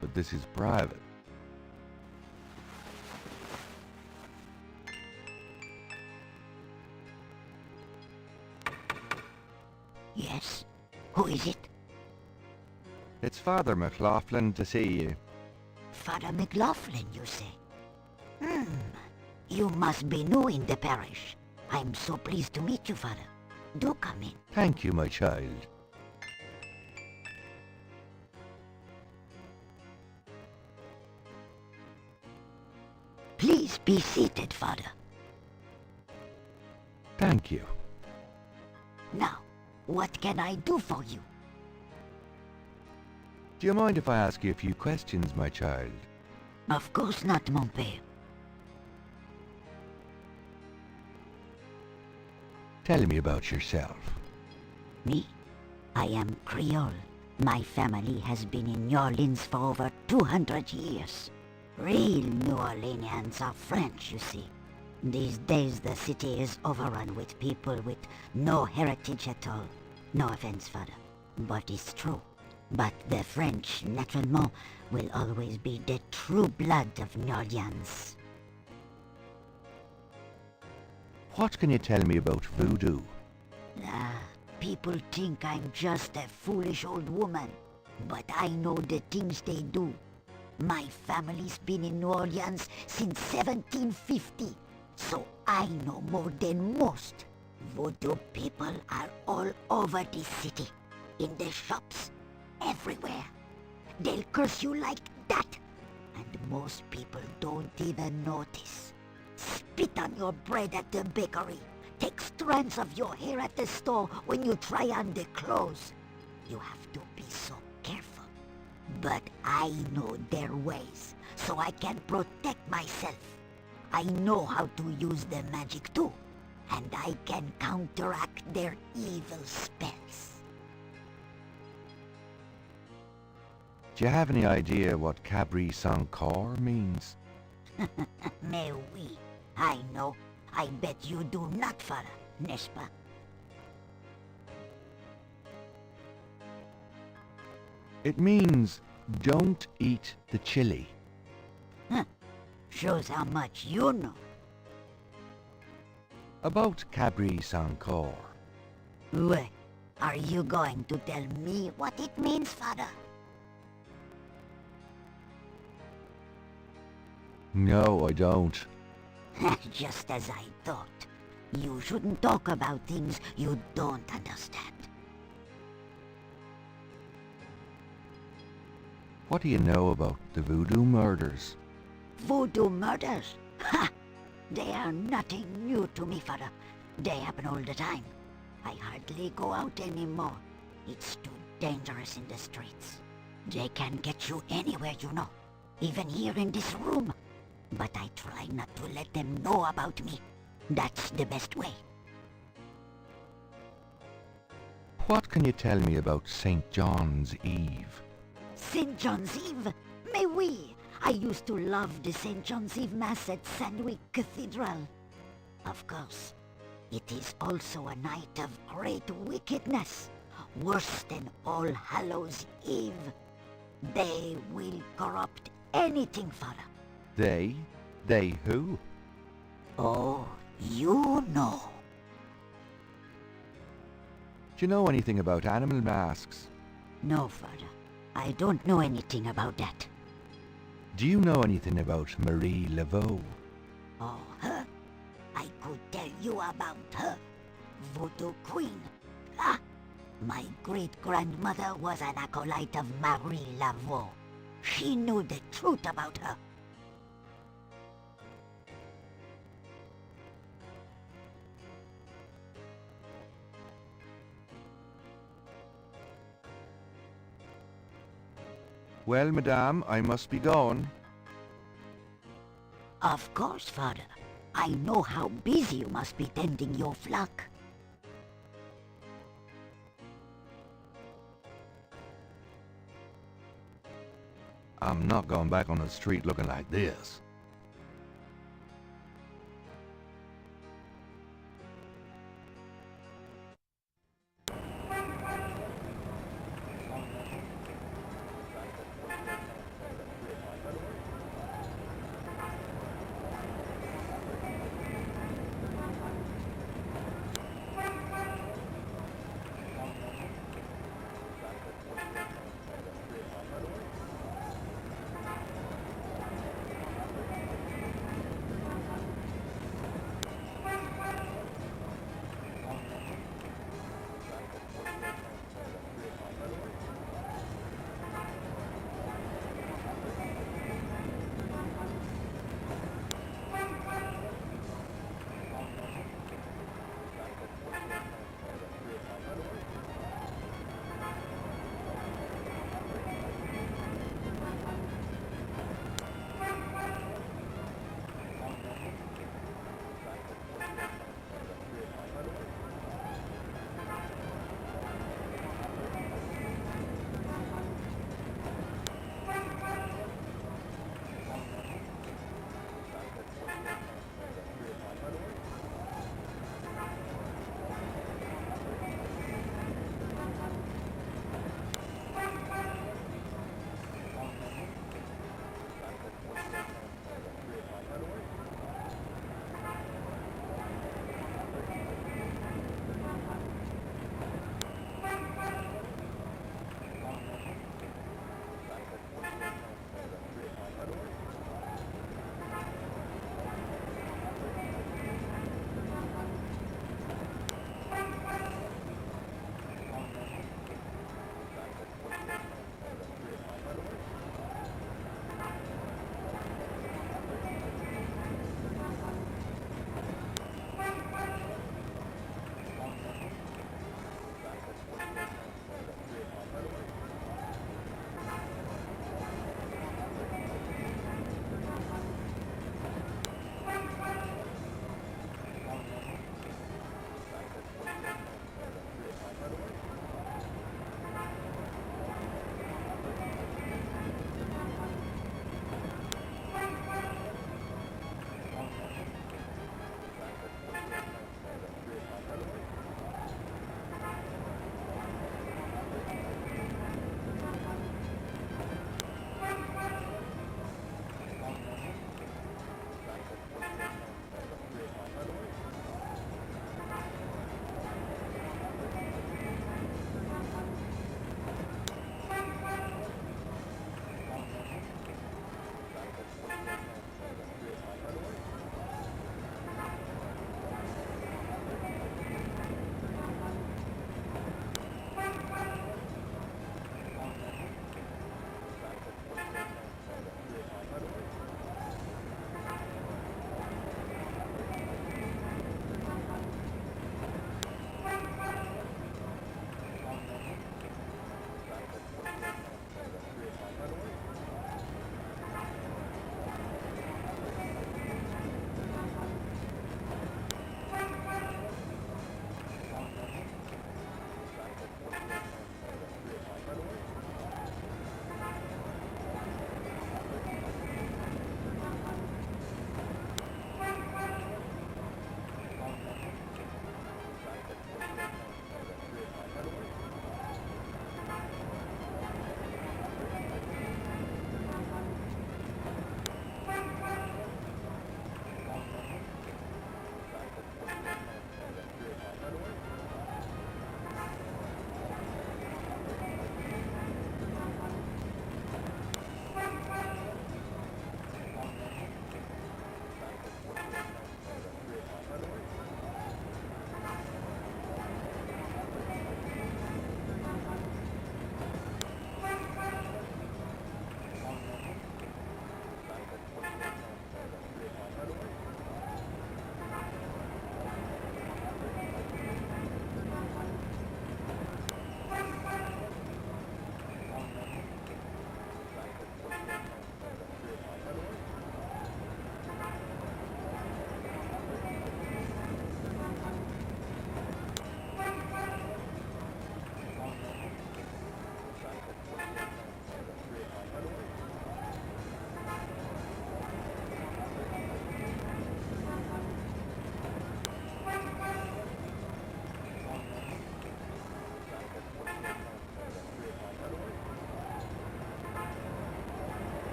S2: but this is private.
S6: Yes? Who is it?
S2: It's Father McLaughlin to see you.
S6: Father McLaughlin, you say? You must be new in the parish. I'm so pleased to meet you, Father. Do come in.
S2: Thank you, my child.
S6: Please be seated, Father.
S2: Thank you.
S6: Now, what can I do for you?
S2: Do you mind if I ask you a few questions, my child?
S6: Of course not, mon père.
S2: Tell me about yourself.
S6: Me? I am Creole. My family has been in New Orleans for over 200 years. Real New Orleanians are French, you see. These days the city is overrun with people with no heritage at all. No offense, Father, but it's true. But the French, naturellement, will always be the true blood of New Orleans.
S2: What can you tell me about voodoo?
S6: People think I'm just a foolish old woman, but I know the things they do. My family's been in New Orleans since 1750, so I know more than most. Voodoo people are all over this city, in the shops, everywhere. They'll curse you like that, and most people don't even notice. Spit on your bread at the bakery. Take strands of your hair at the store when you try on the clothes. You have to be so careful. But I know their ways, so I can protect myself. I know how to use the magic too, and I can counteract their evil spells.
S2: Do you have any idea what Cabri Sans Corps means?
S6: Mais oui, I know. I bet you do not, Father, n'est-ce pas?
S2: It means Don't eat the chili.
S6: Huh. Shows how much you know.
S2: About Cabrice encore.
S6: Well, are you going to tell me what it means, Father?
S2: No, I don't.
S6: Just as I thought. You shouldn't talk about things you don't understand.
S2: What do you know about the voodoo murders?
S6: Voodoo murders? Ha! They are nothing new to me, Father. They happen all the time. I hardly go out anymore. It's too dangerous in the streets. They can get you anywhere, you know. Even here in this room. But I try not to let them know about me. That's the best way.
S2: What can you tell me about St. John's Eve?
S6: St. John's Eve? Mais oui! I used to love the St. John's Eve Mass at Sandwich Cathedral. Of course, it is also a night of great wickedness. Worse than All Hallows Eve. They will corrupt anything, Father.
S2: They? They who?
S6: Oh, you know.
S2: Do you know anything about animal masks?
S6: No, Father. I don't know anything about that.
S2: Do you know anything about Marie Laveau?
S6: Oh, her? I could tell you about her. Voodoo Queen. Ah! My great-grandmother was an acolyte of Marie Laveau. She knew the truth about her.
S2: Well, madame, I must be going.
S6: Of course, Father. I know how busy you must be tending your flock.
S2: I'm not going back on the street looking like this.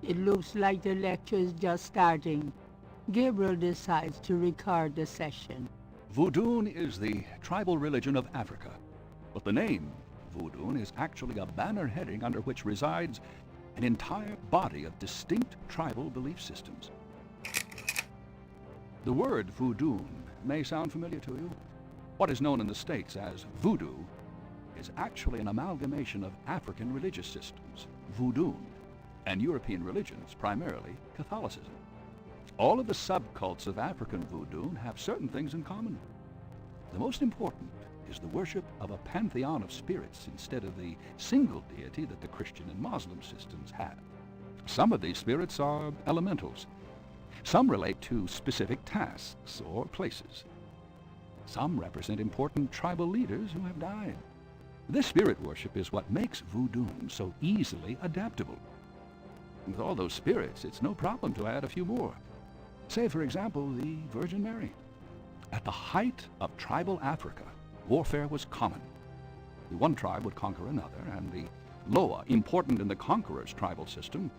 S3: It looks like the lecture is just starting. Gabriel decides to record the session.
S13: Voodoo is the tribal religion of Africa, but the name Voodoo is actually a banner heading under which resides an entire body of distinct tribal belief systems. The word voodoo may sound familiar to you. What is known in the States as voodoo is actually an amalgamation of African religious systems, voodoo, and European religions, primarily Catholicism. All of the subcults of African voodoo have certain things in common. The most important is the worship of a pantheon of spirits instead of the single deity that the Christian and Muslim systems have. Some of these spirits are elementals. Some relate to specific tasks or places. Some represent important tribal leaders who have died. This spirit worship is what makes voodoo so easily adaptable. With all those spirits, it's no problem to add a few more. Say, for example, the Virgin Mary. At the height of tribal Africa, warfare was common. The one tribe would conquer another, and the Loa, important in the conqueror's tribal system,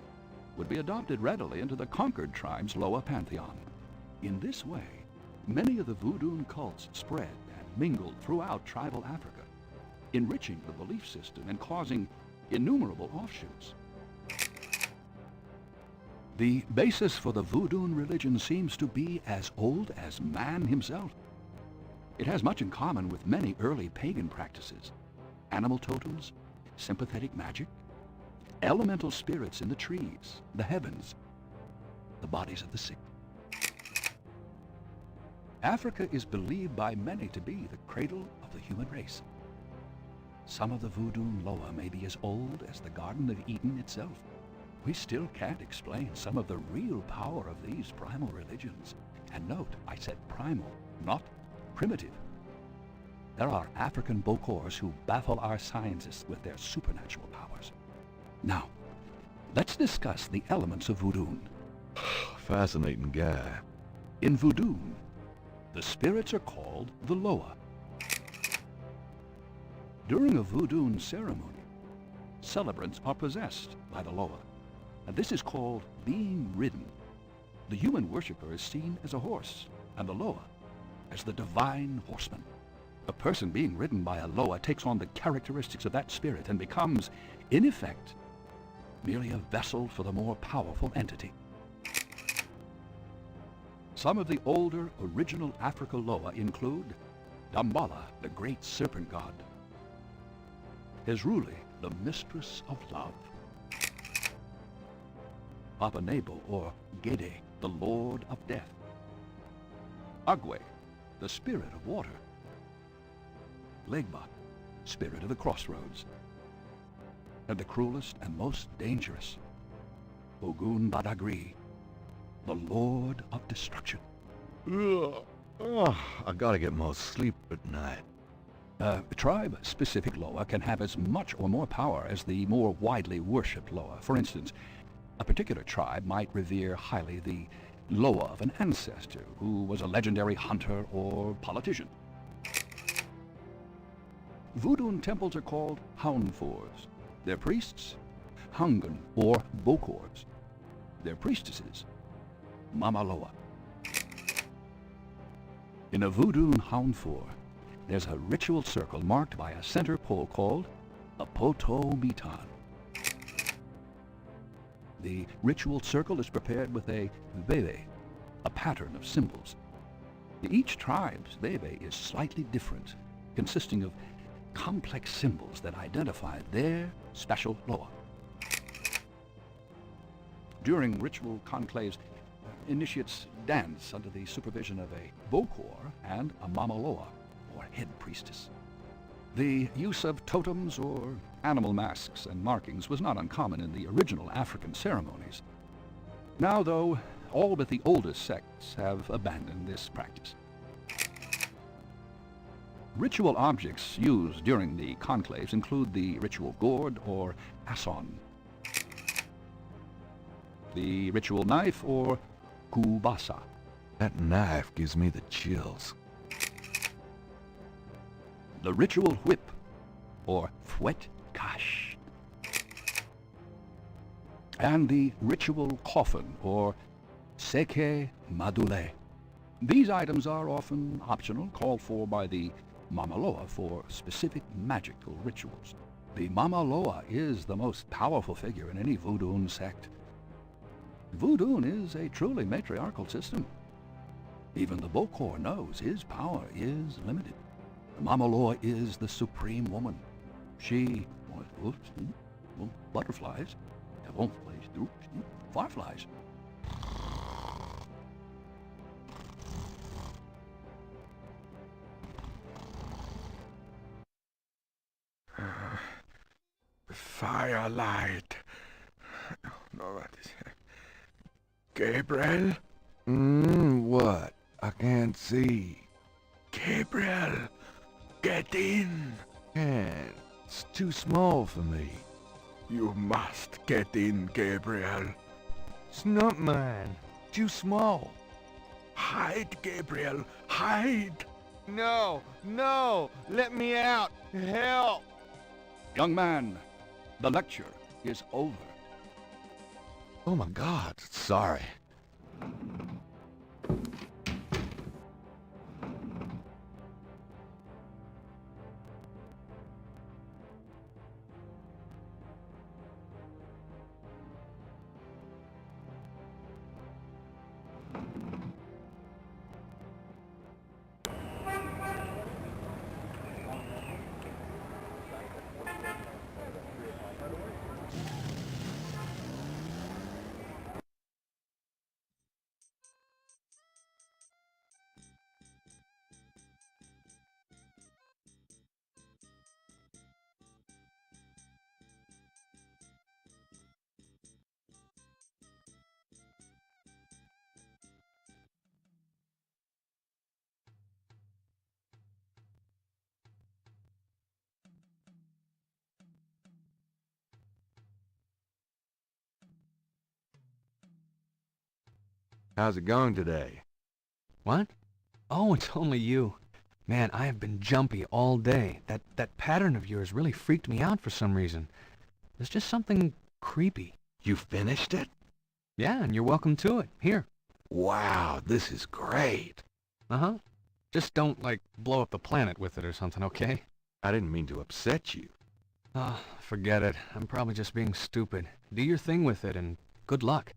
S13: would be adopted readily into the conquered tribe's Loa pantheon. In this way, many of the voodoo cults spread and mingled throughout tribal Africa, enriching the belief system and causing innumerable offshoots. The basis for the voodoo religion seems to be as old as man himself. It has much in common with many early pagan practices: animal totems, sympathetic magic, elemental spirits in the trees, the heavens, the bodies of the sick. Africa is believed by many to be the cradle of the human race. Some of the voodoo Loa may be as old as the Garden of Eden itself. We still can't explain some of the real power of these primal religions. And note, I said primal, not primitive. There are African Bokors who baffle our scientists with their supernatural powers. Now, let's discuss the elements of voodoo.
S2: Fascinating guy.
S13: In voodoo, the spirits are called the Loa. During a voodoo ceremony, celebrants are possessed by the Loa, and this is called being ridden. The human worshiper is seen as a horse, and the Loa as the divine horseman. A person being ridden by a Loa takes on the characteristics of that spirit and becomes, in effect, merely a vessel for the more powerful entity. Some of the older original Africa Loa include Dambala, the great serpent god; Ezruli, the mistress of love; Papa Nebo, or Gede, the lord of death; Agwe, the spirit of water; Legba, spirit of the crossroads; and the cruelest and most dangerous, Ogun Badagri, the lord of destruction.
S2: Ugh. Oh, I gotta get more sleep at night.
S13: Tribe-specific Loa can have as much or more power as the more widely worshipped Loa. For instance, a particular tribe might revere highly the Loa of an ancestor who was a legendary hunter or politician. Voodoo temples are called Hounfours. Their priests, Hungan or Bokors. Their priestesses, Mama Loa. In a voodoo Hounfour, there's a ritual circle marked by a center pole called a Poto Mitan. The ritual circle is prepared with a veve, a pattern of symbols. Each tribe's veve is slightly different, consisting of complex symbols that identify their special Loa. During ritual conclaves, initiates dance under the supervision of a Bokor and a Mama Loa, or head priestess. The use of totems or animal masks and markings was not uncommon in the original African ceremonies. Now, though, all but the oldest sects have abandoned this practice. Ritual objects used during the conclaves include the ritual gourd or asson, the ritual knife or kubasa.
S2: That knife gives me the chills.
S13: The ritual whip or fouet cache. and the ritual coffin, or seke madule. These items are often optional, called for by the Mamaloa for specific magical rituals. The Mamaloa is the most powerful figure in any Voodoo sect. Voodoo is a truly matriarchal system. Even the Bokor knows his power is limited. Mamaloa is the supreme woman. She, butterflies, fireflies.
S12: Firelight. No, what is it? Gabriel?
S2: What? I can't see.
S12: Gabriel, get in.
S2: Can't. It's too small for me.
S12: You must get in, Gabriel.
S2: It's not mine. Too small.
S12: Hide, Gabriel, hide.
S2: No, no, let me out. Help.
S13: Young man, the lecture is over.
S2: Oh my God, sorry. How's it going today?
S7: What? Oh, it's only you. Man, I have been jumpy all day. That pattern of yours really freaked me out for some reason. There's just something creepy.
S2: You finished it?
S7: Yeah, and you're welcome to it. Here.
S2: Wow, this is great.
S7: Uh-huh. Just don't, blow up the planet with it or something, okay?
S2: I didn't mean to upset you.
S7: Oh, forget it. I'm probably just being stupid. Do your thing with it, and good luck.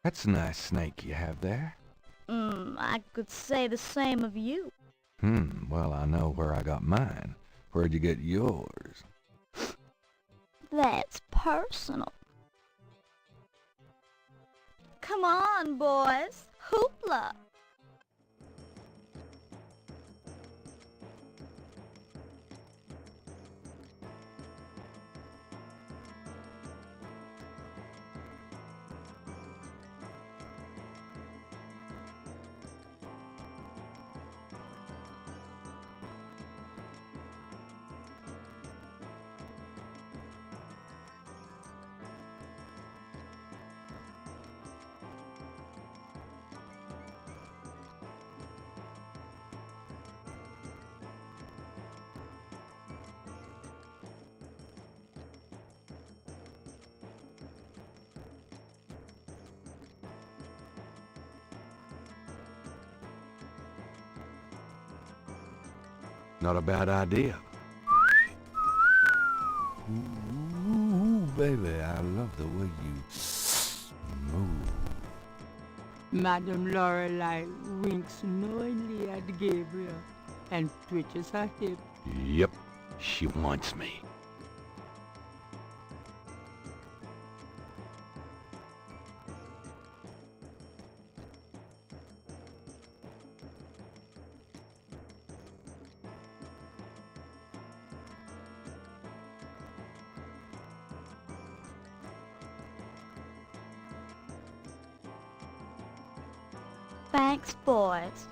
S2: That's a nice snake you have there.
S14: I could say the same of you.
S2: Well, I know where I got mine. Where'd you get yours?
S14: That's personal. Come on, boys. Hoopla!
S2: Not a bad idea. Ooh, baby, I love the way you move.
S3: Madame Lorelei winks knowingly at Gabriel and twitches her hip.
S2: Yep, she wants me.
S14: Thanks, boys.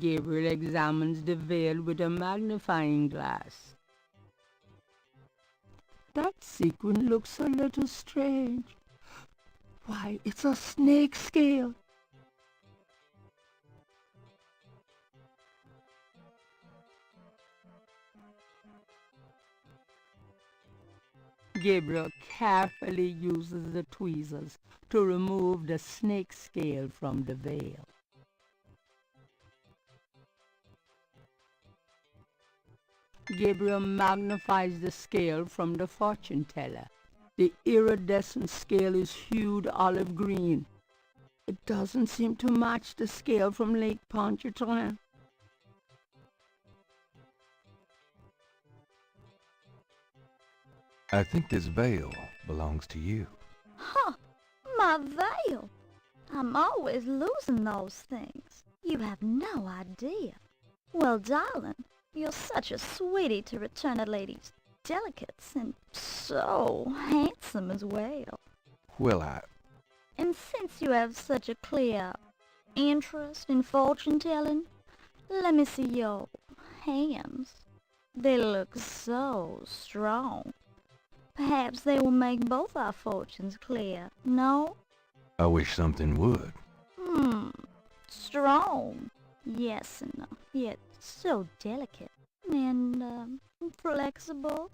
S3: Gabriel examines the veil with a magnifying glass. That sequin looks a little strange. Why, it's a snake scale. Gabriel carefully uses the tweezers to remove the snake scale from the veil. Gabriel magnifies the scale from the fortune teller. The iridescent scale is hued olive green. It doesn't seem to match the scale from Lake Pontchartrain.
S2: I think this veil belongs to you.
S14: Huh, my veil. I'm always losing those things. You have no idea. Well, darling, you're such a sweetie to return a lady's delicates, and so handsome as well.
S2: Well,
S14: And since you have such a clear interest in fortune-telling, let me see your hands. They look so strong. Perhaps they will make both our fortunes clear, no?
S2: I wish something would.
S14: Strong. Yes, and yet so delicate and flexible.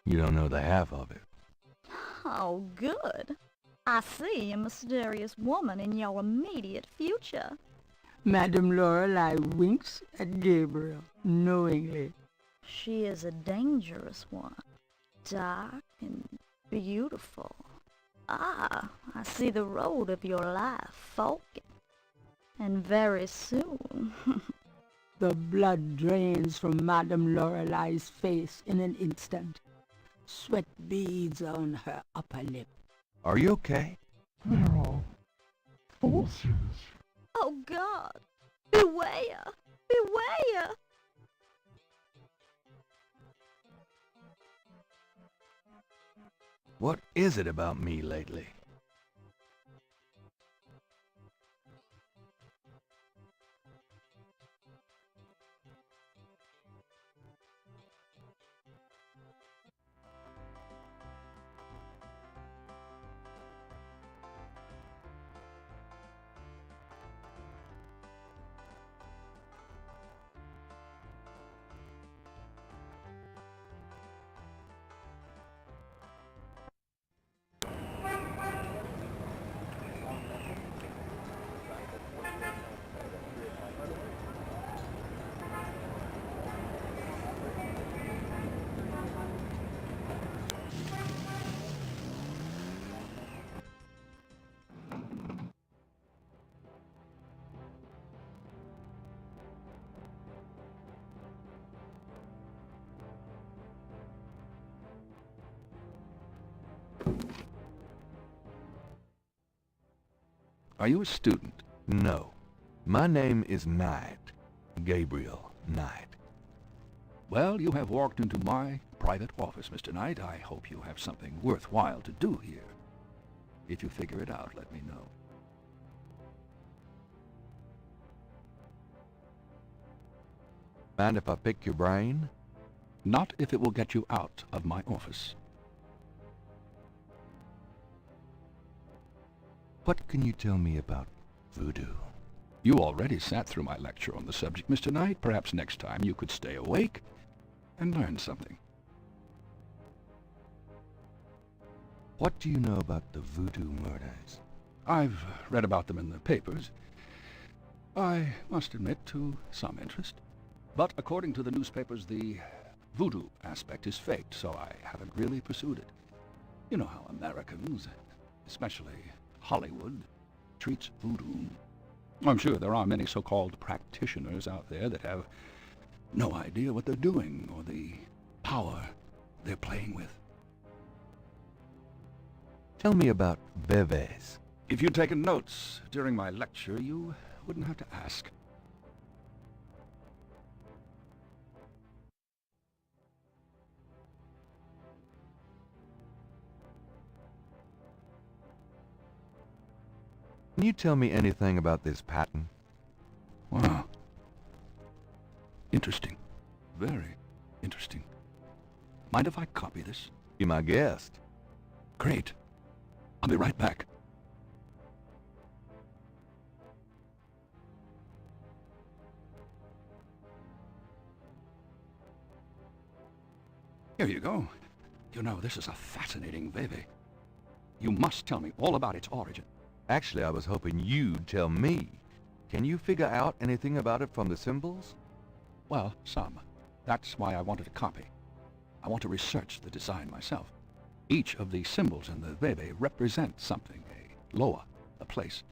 S2: You don't know the half of it.
S14: Oh, good. I see a mysterious woman in your immediate future.
S3: Madame Lorelei winks at Gabriel knowingly.
S14: She is a dangerous one. Dark and beautiful. Ah, I see the road of your life forking. And very soon.
S3: The blood drains from Madame Lorelei's face in an instant. Sweat beads on her upper lip.
S2: Are you okay?
S14: They're all forces. Oh God! Beware! Beware!
S2: What is it about me lately?
S13: Are you a student?
S2: No. My name is Knight. Gabriel Knight.
S13: Well, you have walked into my private office, Mr. Knight. I hope you have something worthwhile to do here. If you figure it out, let me know.
S2: Mind if I pick your brain?
S13: Not if it will get you out of my office.
S2: What can you tell me about voodoo?
S13: You already sat through my lecture on the subject, Mr. Knight. Perhaps next time you could stay awake and learn something.
S2: What do you know about the voodoo murders?
S13: I've read about them in the papers. I must admit to some interest. But according to the newspapers, the voodoo aspect is faked, so I haven't really pursued it. You know how Americans, especially Hollywood, treats voodoo. I'm sure there are many so-called practitioners out there that have no idea what they're doing or the power they're playing with.
S2: Tell me about bebés.
S13: If you'd taken notes during my lecture, you wouldn't have to ask.
S2: Can you tell me anything about this pattern?
S13: Mind if I copy this?
S2: Be my guest.
S13: Great. I'll be right back. Here you go. You know, this is a fascinating baby. You must tell me all about its origin.
S2: Actually, I was hoping you'd tell me. Can you figure out anything about it from the symbols?
S13: Well, some. That's why I wanted a copy. I want to research the design myself. Each of the symbols in the bebe represents something, a loa, a place.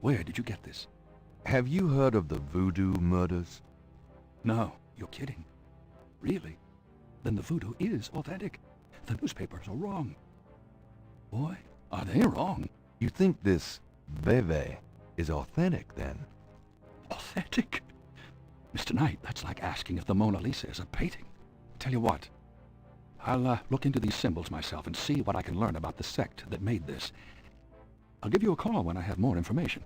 S13: Where did you get this?
S2: Have you heard of the voodoo murders?
S13: No, you're kidding. Really? Then the voodoo is authentic. The newspapers are wrong. Boy, are they wrong.
S2: You think this bebe is authentic, then?
S13: Authentic? Mr. Knight, that's like asking if the Mona Lisa is a painting. Tell you what, I'll look into these symbols myself and see what I can learn about the sect that made this. I'll give you a call when I have more information.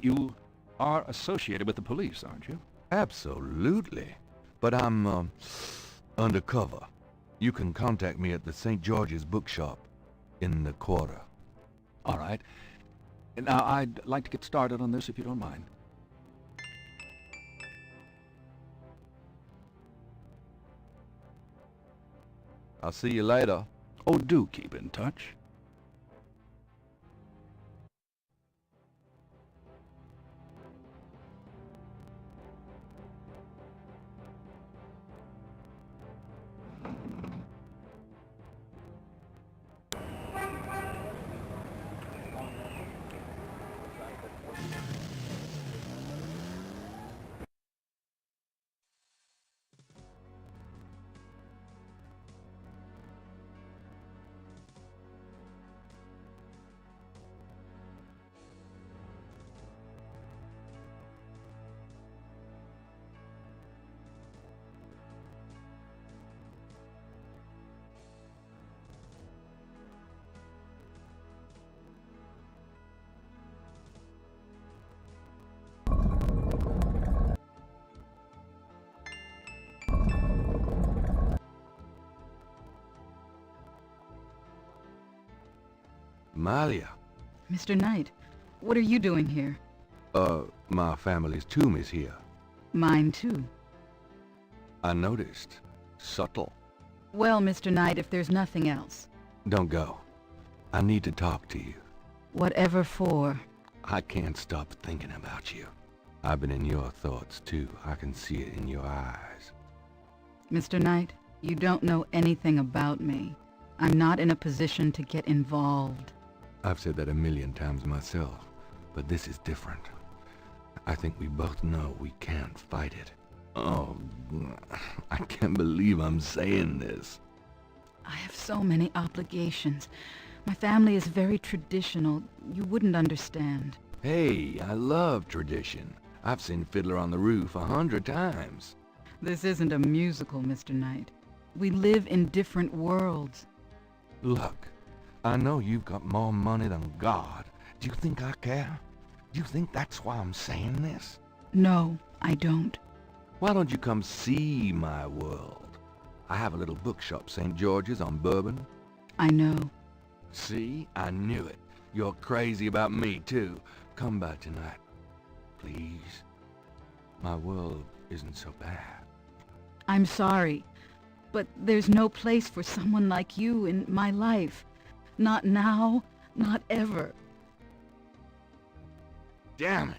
S13: You are associated with the police, aren't you?
S2: Absolutely. But I'm, undercover. You can contact me at the St. George's bookshop in the quarter.
S13: All right. Now, I'd like to get started on this if you don't mind.
S2: I'll see you later.
S13: Oh, do keep in touch.
S2: Malia.
S15: Mr. Knight, what are you doing here?
S2: My family's tomb is here.
S15: Mine too.
S2: I noticed. Subtle.
S15: Well, Mr. Knight, if there's nothing else.
S2: Don't go. I need to talk to you.
S15: Whatever for.
S2: I can't stop thinking about you. I've been in your thoughts too. I can see it in your eyes.
S15: Mr. Knight, you don't know anything about me. I'm not in a position to get involved.
S2: I've said that a million times myself, but this is different. I think we both know we can't fight it. Oh, I can't believe I'm saying this.
S15: I have so many obligations. My family is very traditional. You wouldn't understand.
S2: Hey, I love tradition. I've seen Fiddler on the Roof 100 times.
S15: This isn't a musical, Mr. Knight. We live in different worlds.
S2: Look, I know you've got more money than God. Do you think I care? Do you think that's why I'm saying this?
S15: No, I don't.
S2: Why don't you come see my world? I have a little bookshop, St. George's on Bourbon.
S15: I know.
S2: See? I knew it. You're crazy about me, too. Come by tonight, please. My world isn't so bad.
S15: I'm sorry, but there's no place for someone like you in my life. Not now, not ever.
S2: Damn it!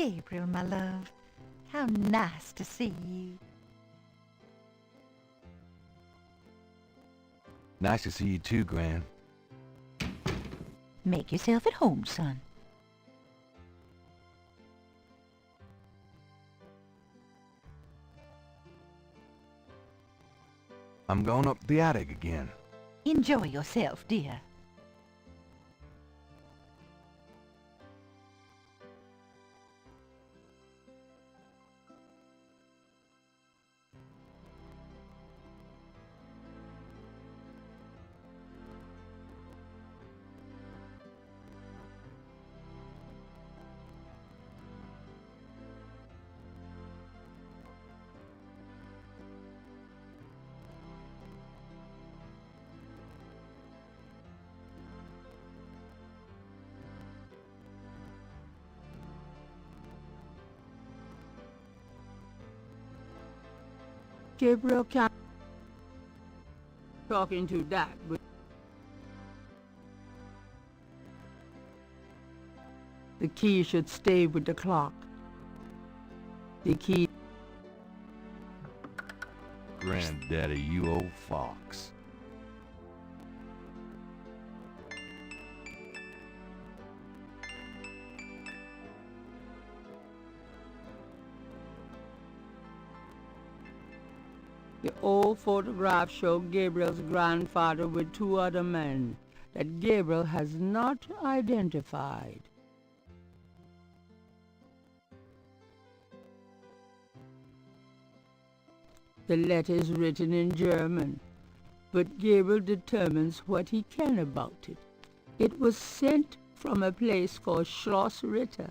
S16: Gabriel, my love. How nice to see you.
S2: Nice to see you too, Gran.
S16: Make yourself at home, son.
S2: I'm going up the attic again.
S16: Enjoy yourself, dear.
S3: Gabriel can't talking to that, but the key should stay with the clock. The key.
S2: Granddaddy, you old fox.
S3: The old photograph showed Gabriel's grandfather with two other men that Gabriel has not identified. The letter is written in German, but Gabriel determines what he can about it. It was sent from a place called Schloss Ritter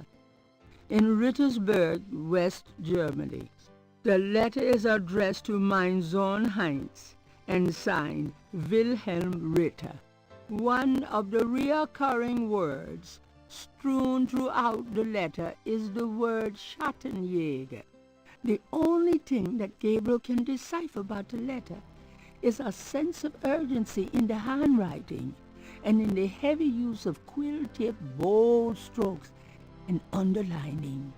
S3: in Rittersberg, West Germany. The letter is addressed to mein Sohn Heinz and signed Wilhelm Ritter. One of the recurring words strewn throughout the letter is the word Schattenjäger. The only thing that Gabriel can decipher about the letter is a sense of urgency in the handwriting and in the heavy use of quill-tipped bold strokes and underlining.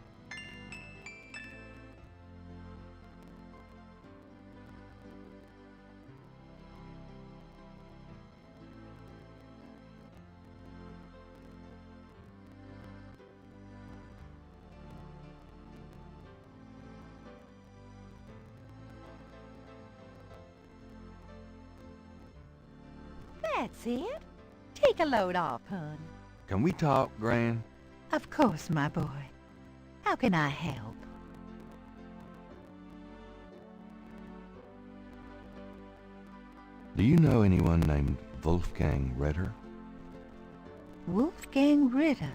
S16: That's it. Take a load off, hon.
S2: Can we talk, Gran?
S16: Of course, my boy. How can I help?
S2: Do you know anyone named Wolfgang Ritter?
S16: Wolfgang Ritter?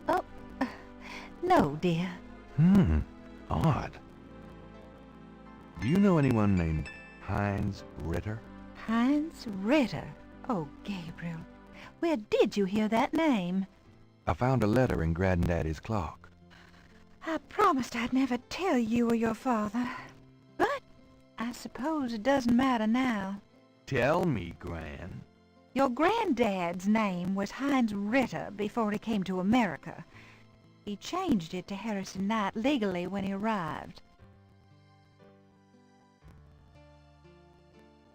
S16: Oh, no, dear.
S2: Odd. Do you know anyone named Heinz Ritter?
S16: Heinz Ritter? Oh, Gabriel, where did you hear that name?
S2: I found a letter in Granddaddy's clock.
S16: I promised I'd never tell you or your father. But I suppose it doesn't matter now.
S2: Tell me, Gran.
S16: Your granddad's name was Heinz Ritter before he came to America. He changed it to Harrison Knight legally when he arrived.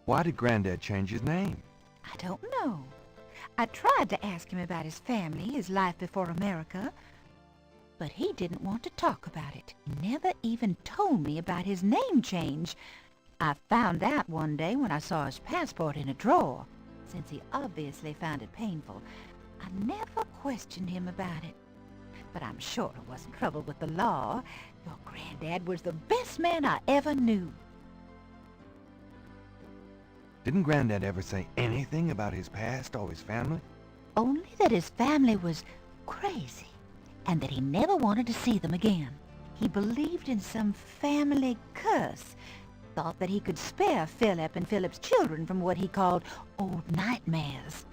S2: Why did Granddad change his name?
S16: I don't know. I tried to ask him about his family, his life before America, but he didn't want to talk about it. He never even told me about his name change. I found out one day when I saw his passport in a drawer. Since he obviously found it painful, I never questioned him about it. But I'm sure it wasn't trouble with the law. Your granddad was the best man I ever knew.
S2: Didn't Granddad ever say anything about his past or his family?
S16: Only that his family was crazy, and that he never wanted to see them again. He believed in some family curse, thought that he could spare Philip and Philip's children from what he called old nightmares.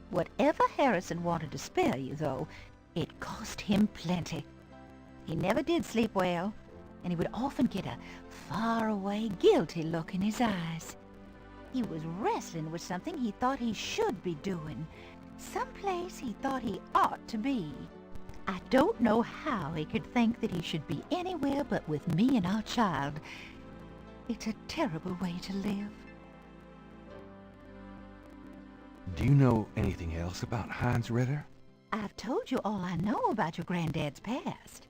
S16: Whatever Harrison wanted to spare you, though, it cost him plenty. He never did sleep well, and he would often get a far-away, guilty look in his eyes. He was wrestling with something he thought he should be doing, someplace he thought he ought to be. I don't know how he could think that he should be anywhere but with me and our child. It's a terrible way to live.
S2: Do you know anything else about Heinz Ritter?
S16: I've told you all I know about your granddad's past.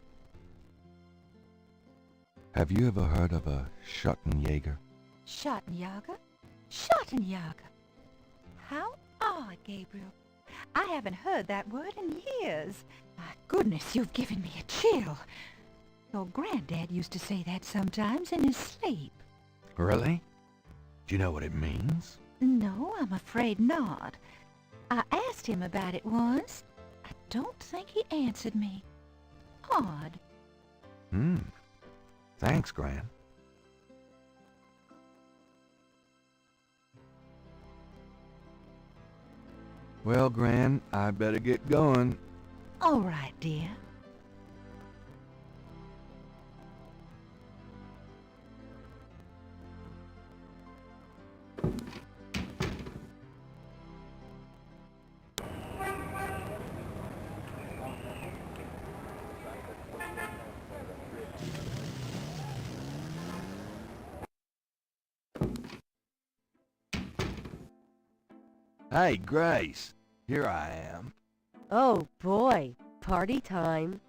S2: Have you ever heard of a Schottenjäger?
S16: Schottenjäger? Schottenjäger? How odd, Gabriel. I haven't heard that word in years. My goodness, you've given me a chill. Your granddad used to say that sometimes in his sleep.
S2: Really? Do you know what it means?
S16: No, I'm afraid not. I asked him about it once. I don't think he answered me. Odd.
S2: Thanks, Gran. Well, Gran, I better get going.
S16: All right, dear.
S2: Hey, Grace. Here I am.
S4: Oh boy, party time.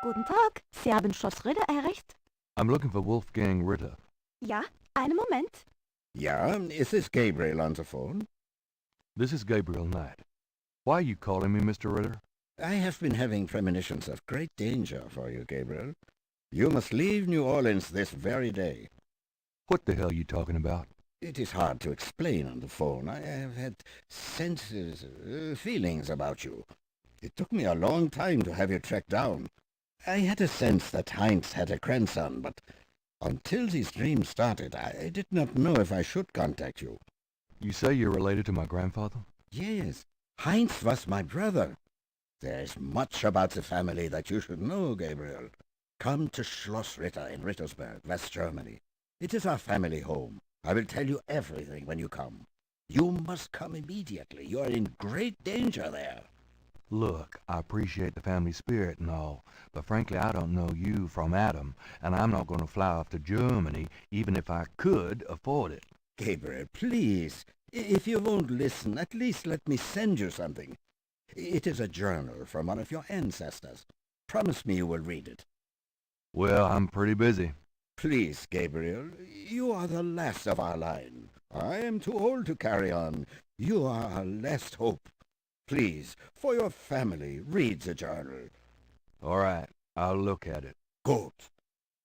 S8: Guten Tag, Sie haben Schloss Ritter erreicht?
S2: I'm looking for Wolfgang Ritter.
S8: Ja, einen Moment.
S17: Yeah, is this Gabriel on the phone?
S2: This is Gabriel Knight. Why are you calling me, Mr. Ritter?
S17: I have been having premonitions of great danger for you, Gabriel. You must leave New Orleans this very day.
S2: What the hell are you talking about?
S17: It is hard to explain on the phone. I have had feelings about you. It took me a long time to have you tracked down. I had a sense that Heinz had a grandson, but until these dreams started, I did not know if I should contact you.
S2: You say you're related to my grandfather?
S17: Yes, Heinz was my brother. There is much about the family that you should know, Gabriel. Come to Schloss Ritter in Rittersberg, West Germany. It is our family home. I will tell you everything when you come. You must come immediately. You are in great danger there.
S2: Look, I appreciate the family spirit and all, but frankly I don't know you from Adam, and I'm not going to fly off to Germany even if I could afford it.
S17: Gabriel, please. If you won't listen, at least let me send you something. It is a journal from one of your ancestors. Promise me you will read it.
S2: Well, I'm pretty busy.
S17: Please, Gabriel, you are the last of our line. I am too old to carry on. You are our last hope. Please, for your family, read the journal.
S2: All right, I'll look at it.
S17: Good.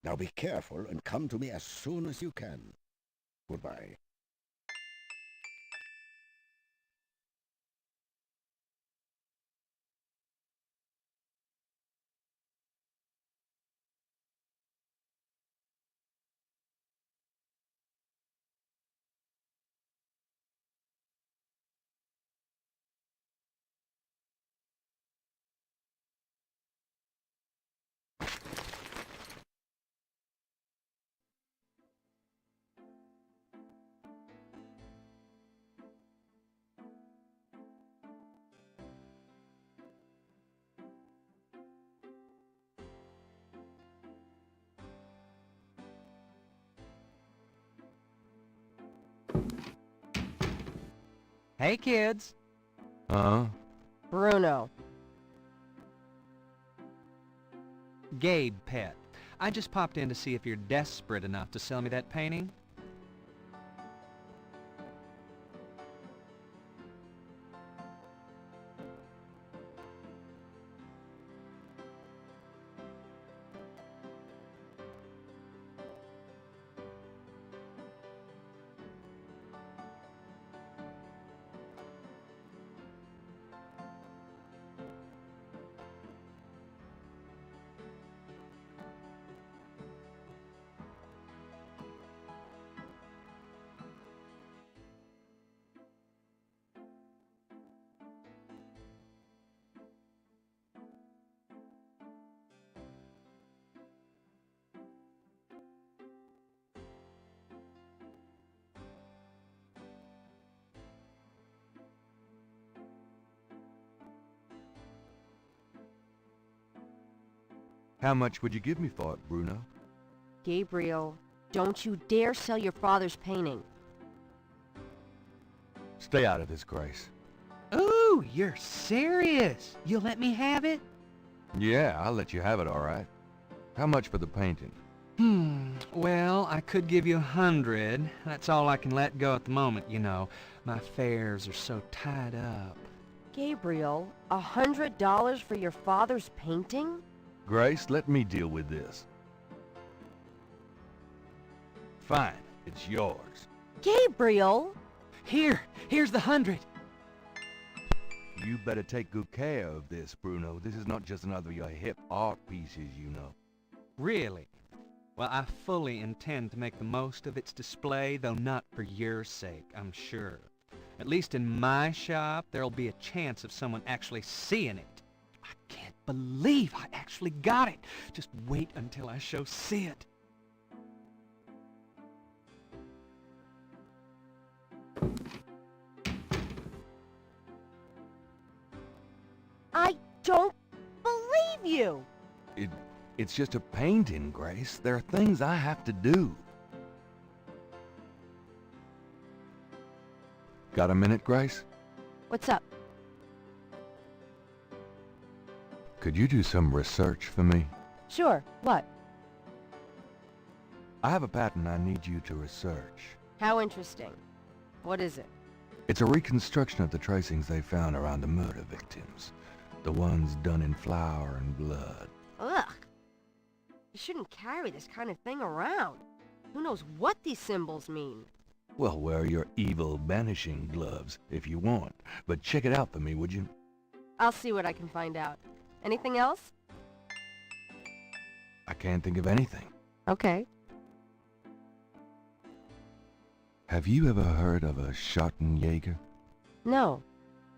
S17: Now be careful and come to me as soon as you can. Goodbye.
S7: Hey, kids.
S4: Bruno.
S7: Gabe, pet. I just popped in to see if you're desperate enough to sell me that painting.
S2: How much would you give me for it, Bruno?
S4: Gabriel, don't you dare sell your father's painting.
S2: Stay out of this, Grace.
S7: Ooh, you're serious? You'll let me have it?
S2: Yeah, I'll let you have it, all right. How much for the painting?
S7: Well, I could give you 100. That's all I can let go at the moment, you know. My fares are so tied up.
S4: Gabriel, $100 for your father's painting?
S2: Grace, let me deal with this. Fine, it's yours.
S4: Gabriel!
S7: Here's the 100.
S2: You better take good care of this, Bruno. This is not just another of your hip art pieces, you know.
S7: Really? Well, I fully intend to make the most of its display, though not for your sake, I'm sure. At least in my shop, there'll be a chance of someone actually seeing it. I can't believe I actually got it. Just wait until I show Sid.
S4: I don't believe you!
S2: It's just a painting, Grace. There are things I have to do. Got a minute, Grace?
S4: What's up?
S2: Could you do some research for me?
S4: Sure, what?
S2: I have a patent I need you to research.
S4: How interesting. What is it?
S2: It's a reconstruction of the tracings they found around the murder victims. The ones done in flour and blood.
S4: Ugh! You shouldn't carry this kind of thing around. Who knows what these symbols mean?
S2: Well, wear your evil banishing gloves if you want, but check it out for me, would you?
S4: I'll see what I can find out. Anything else?
S2: I can't think of anything.
S4: Okay.
S2: Have you ever heard of a Schottenjäger?
S4: No.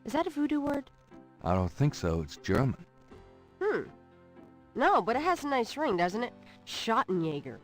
S4: Is that a voodoo word?
S2: I don't think so. It's German.
S4: No, but it has a nice ring, doesn't it? Schottenjäger.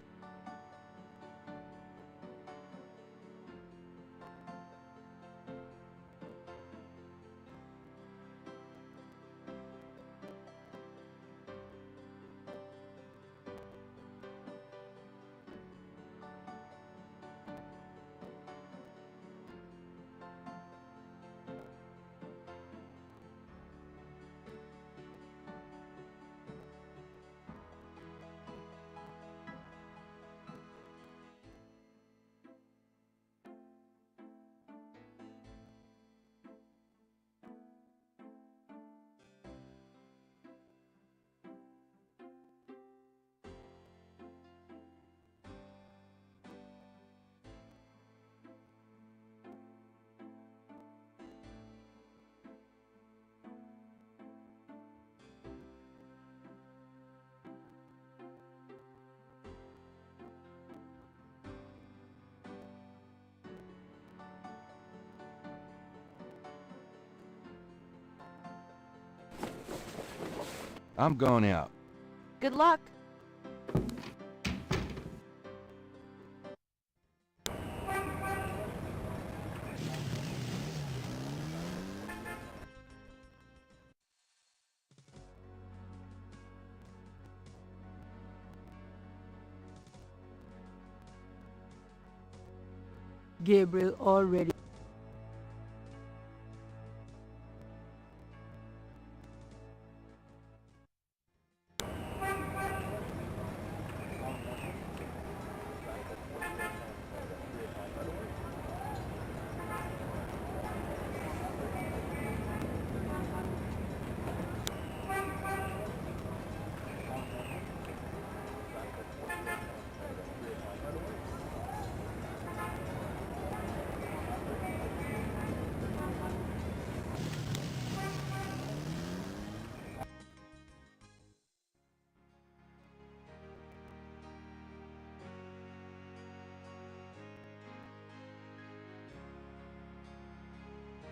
S2: I'm going out.
S4: Good luck.
S3: Gabriel already...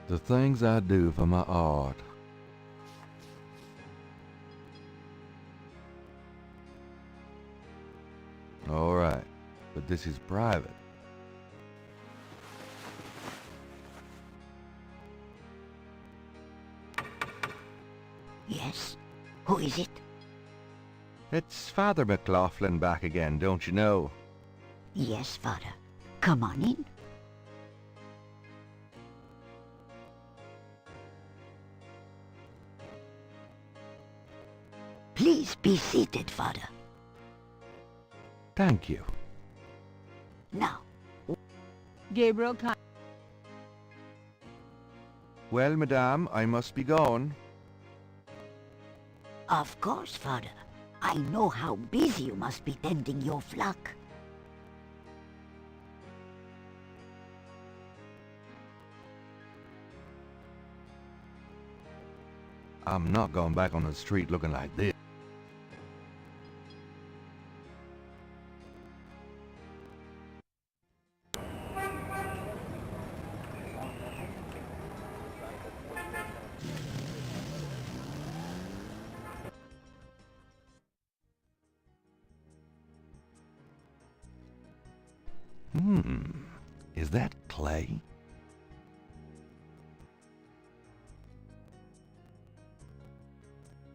S2: The things I do for my art. All right, but this is private.
S6: Yes? Who is it?
S2: It's Father McLaughlin back again, don't you know?
S6: Yes, Father. Come on in. Please be seated, Father.
S2: Thank you.
S6: Now.
S3: Gabriel can't...
S2: Well, madame, I must be gone.
S6: Of course, Father. I know how busy you must be tending your flock.
S2: I'm not going back on the street looking like this. Is that clay?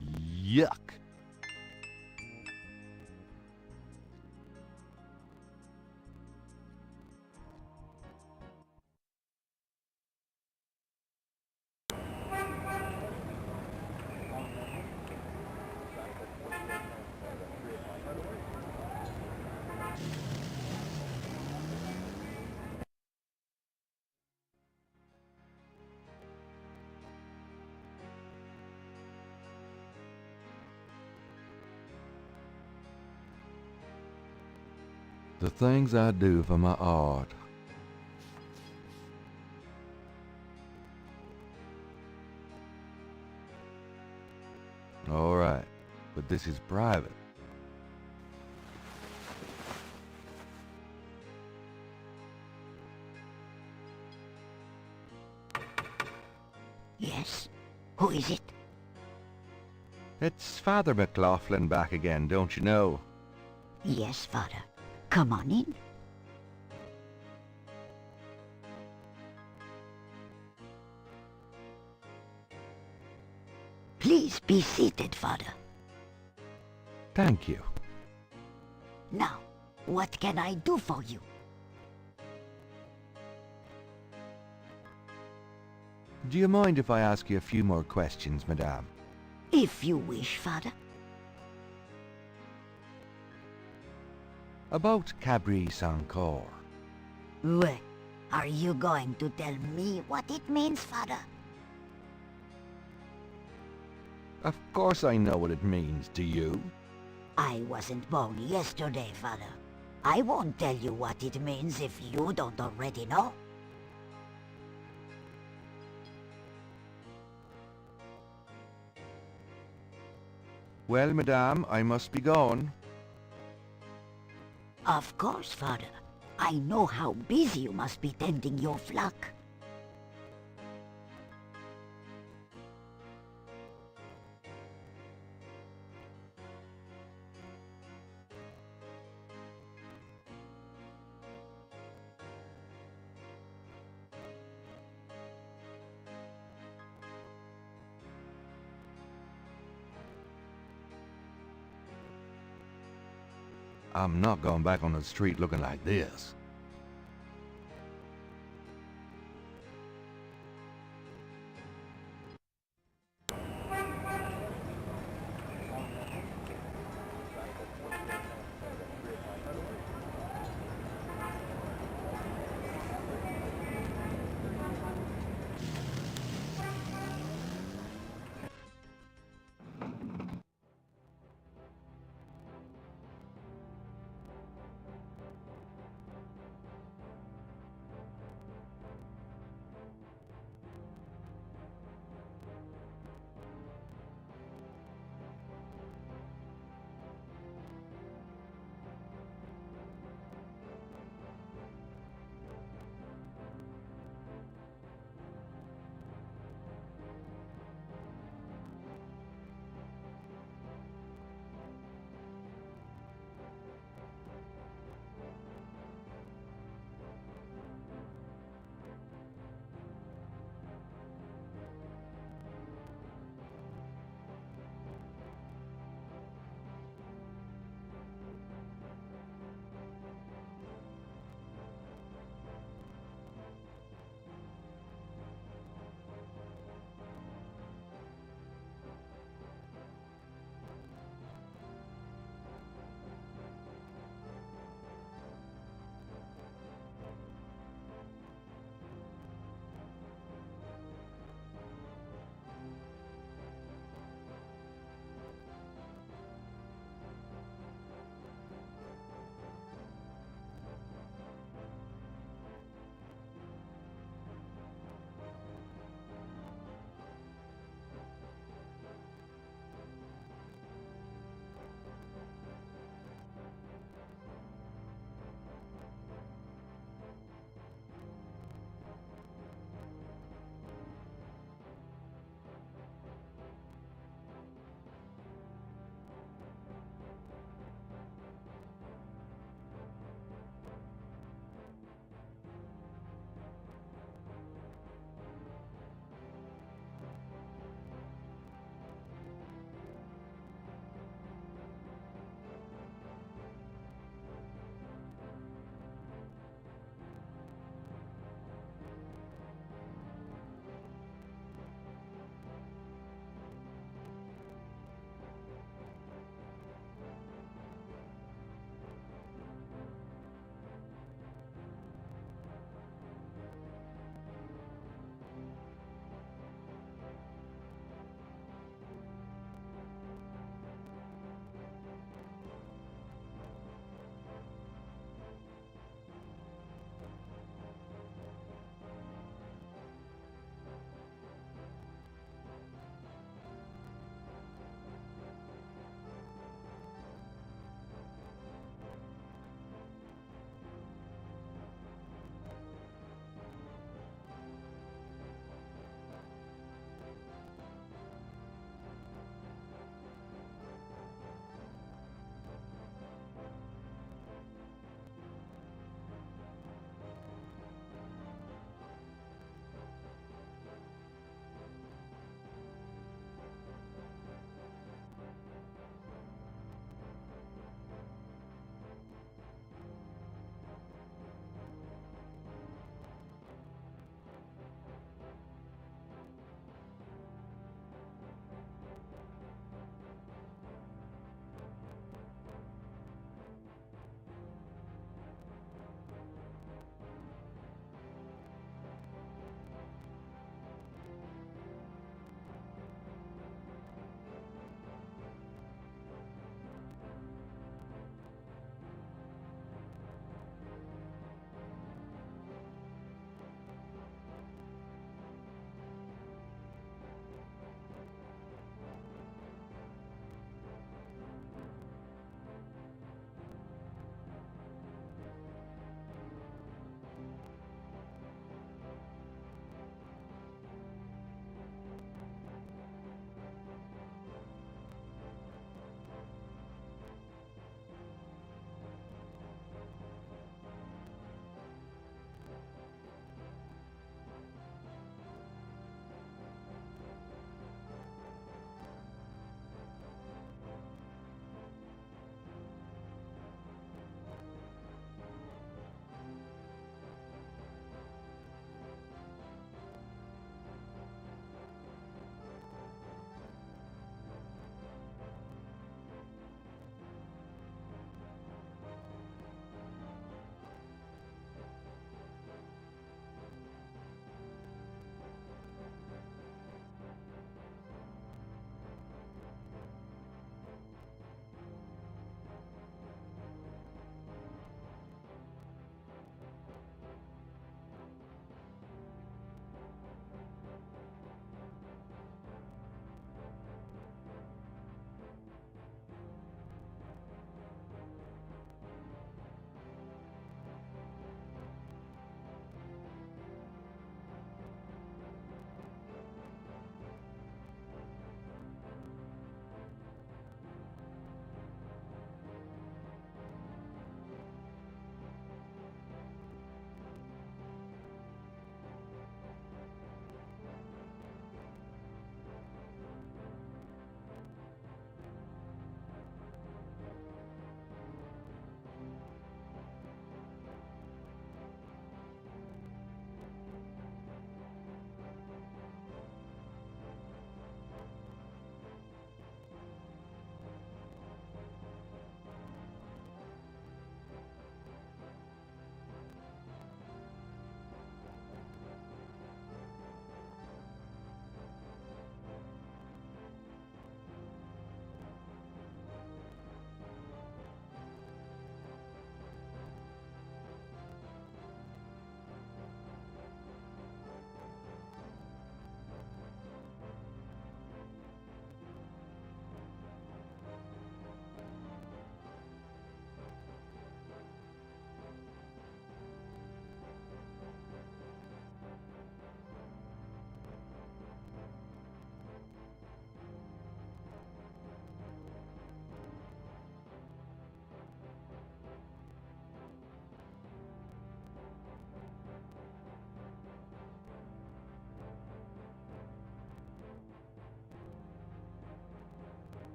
S2: Yuck! The things I do for my art. All right, but this is private.
S6: Yes? Who is it?
S2: It's Father McLaughlin back again, don't you know?
S6: Yes, Father. Come on in. Please be seated, Father.
S2: Thank you.
S6: Now, what can I do for you?
S2: Do you mind if I ask you a few more questions, Madame?
S6: If you wish, Father.
S2: About Cabri-Sancour.
S6: Well, are you going to tell me what it means, Father?
S2: Of course I know what it means, do you?
S6: I wasn't born yesterday, Father. I won't tell you what it means if you don't already know.
S2: Well, Madame, I must be gone.
S6: Of course, Father. I know how busy you must be tending your flock.
S2: I'm not going back on the street looking like this.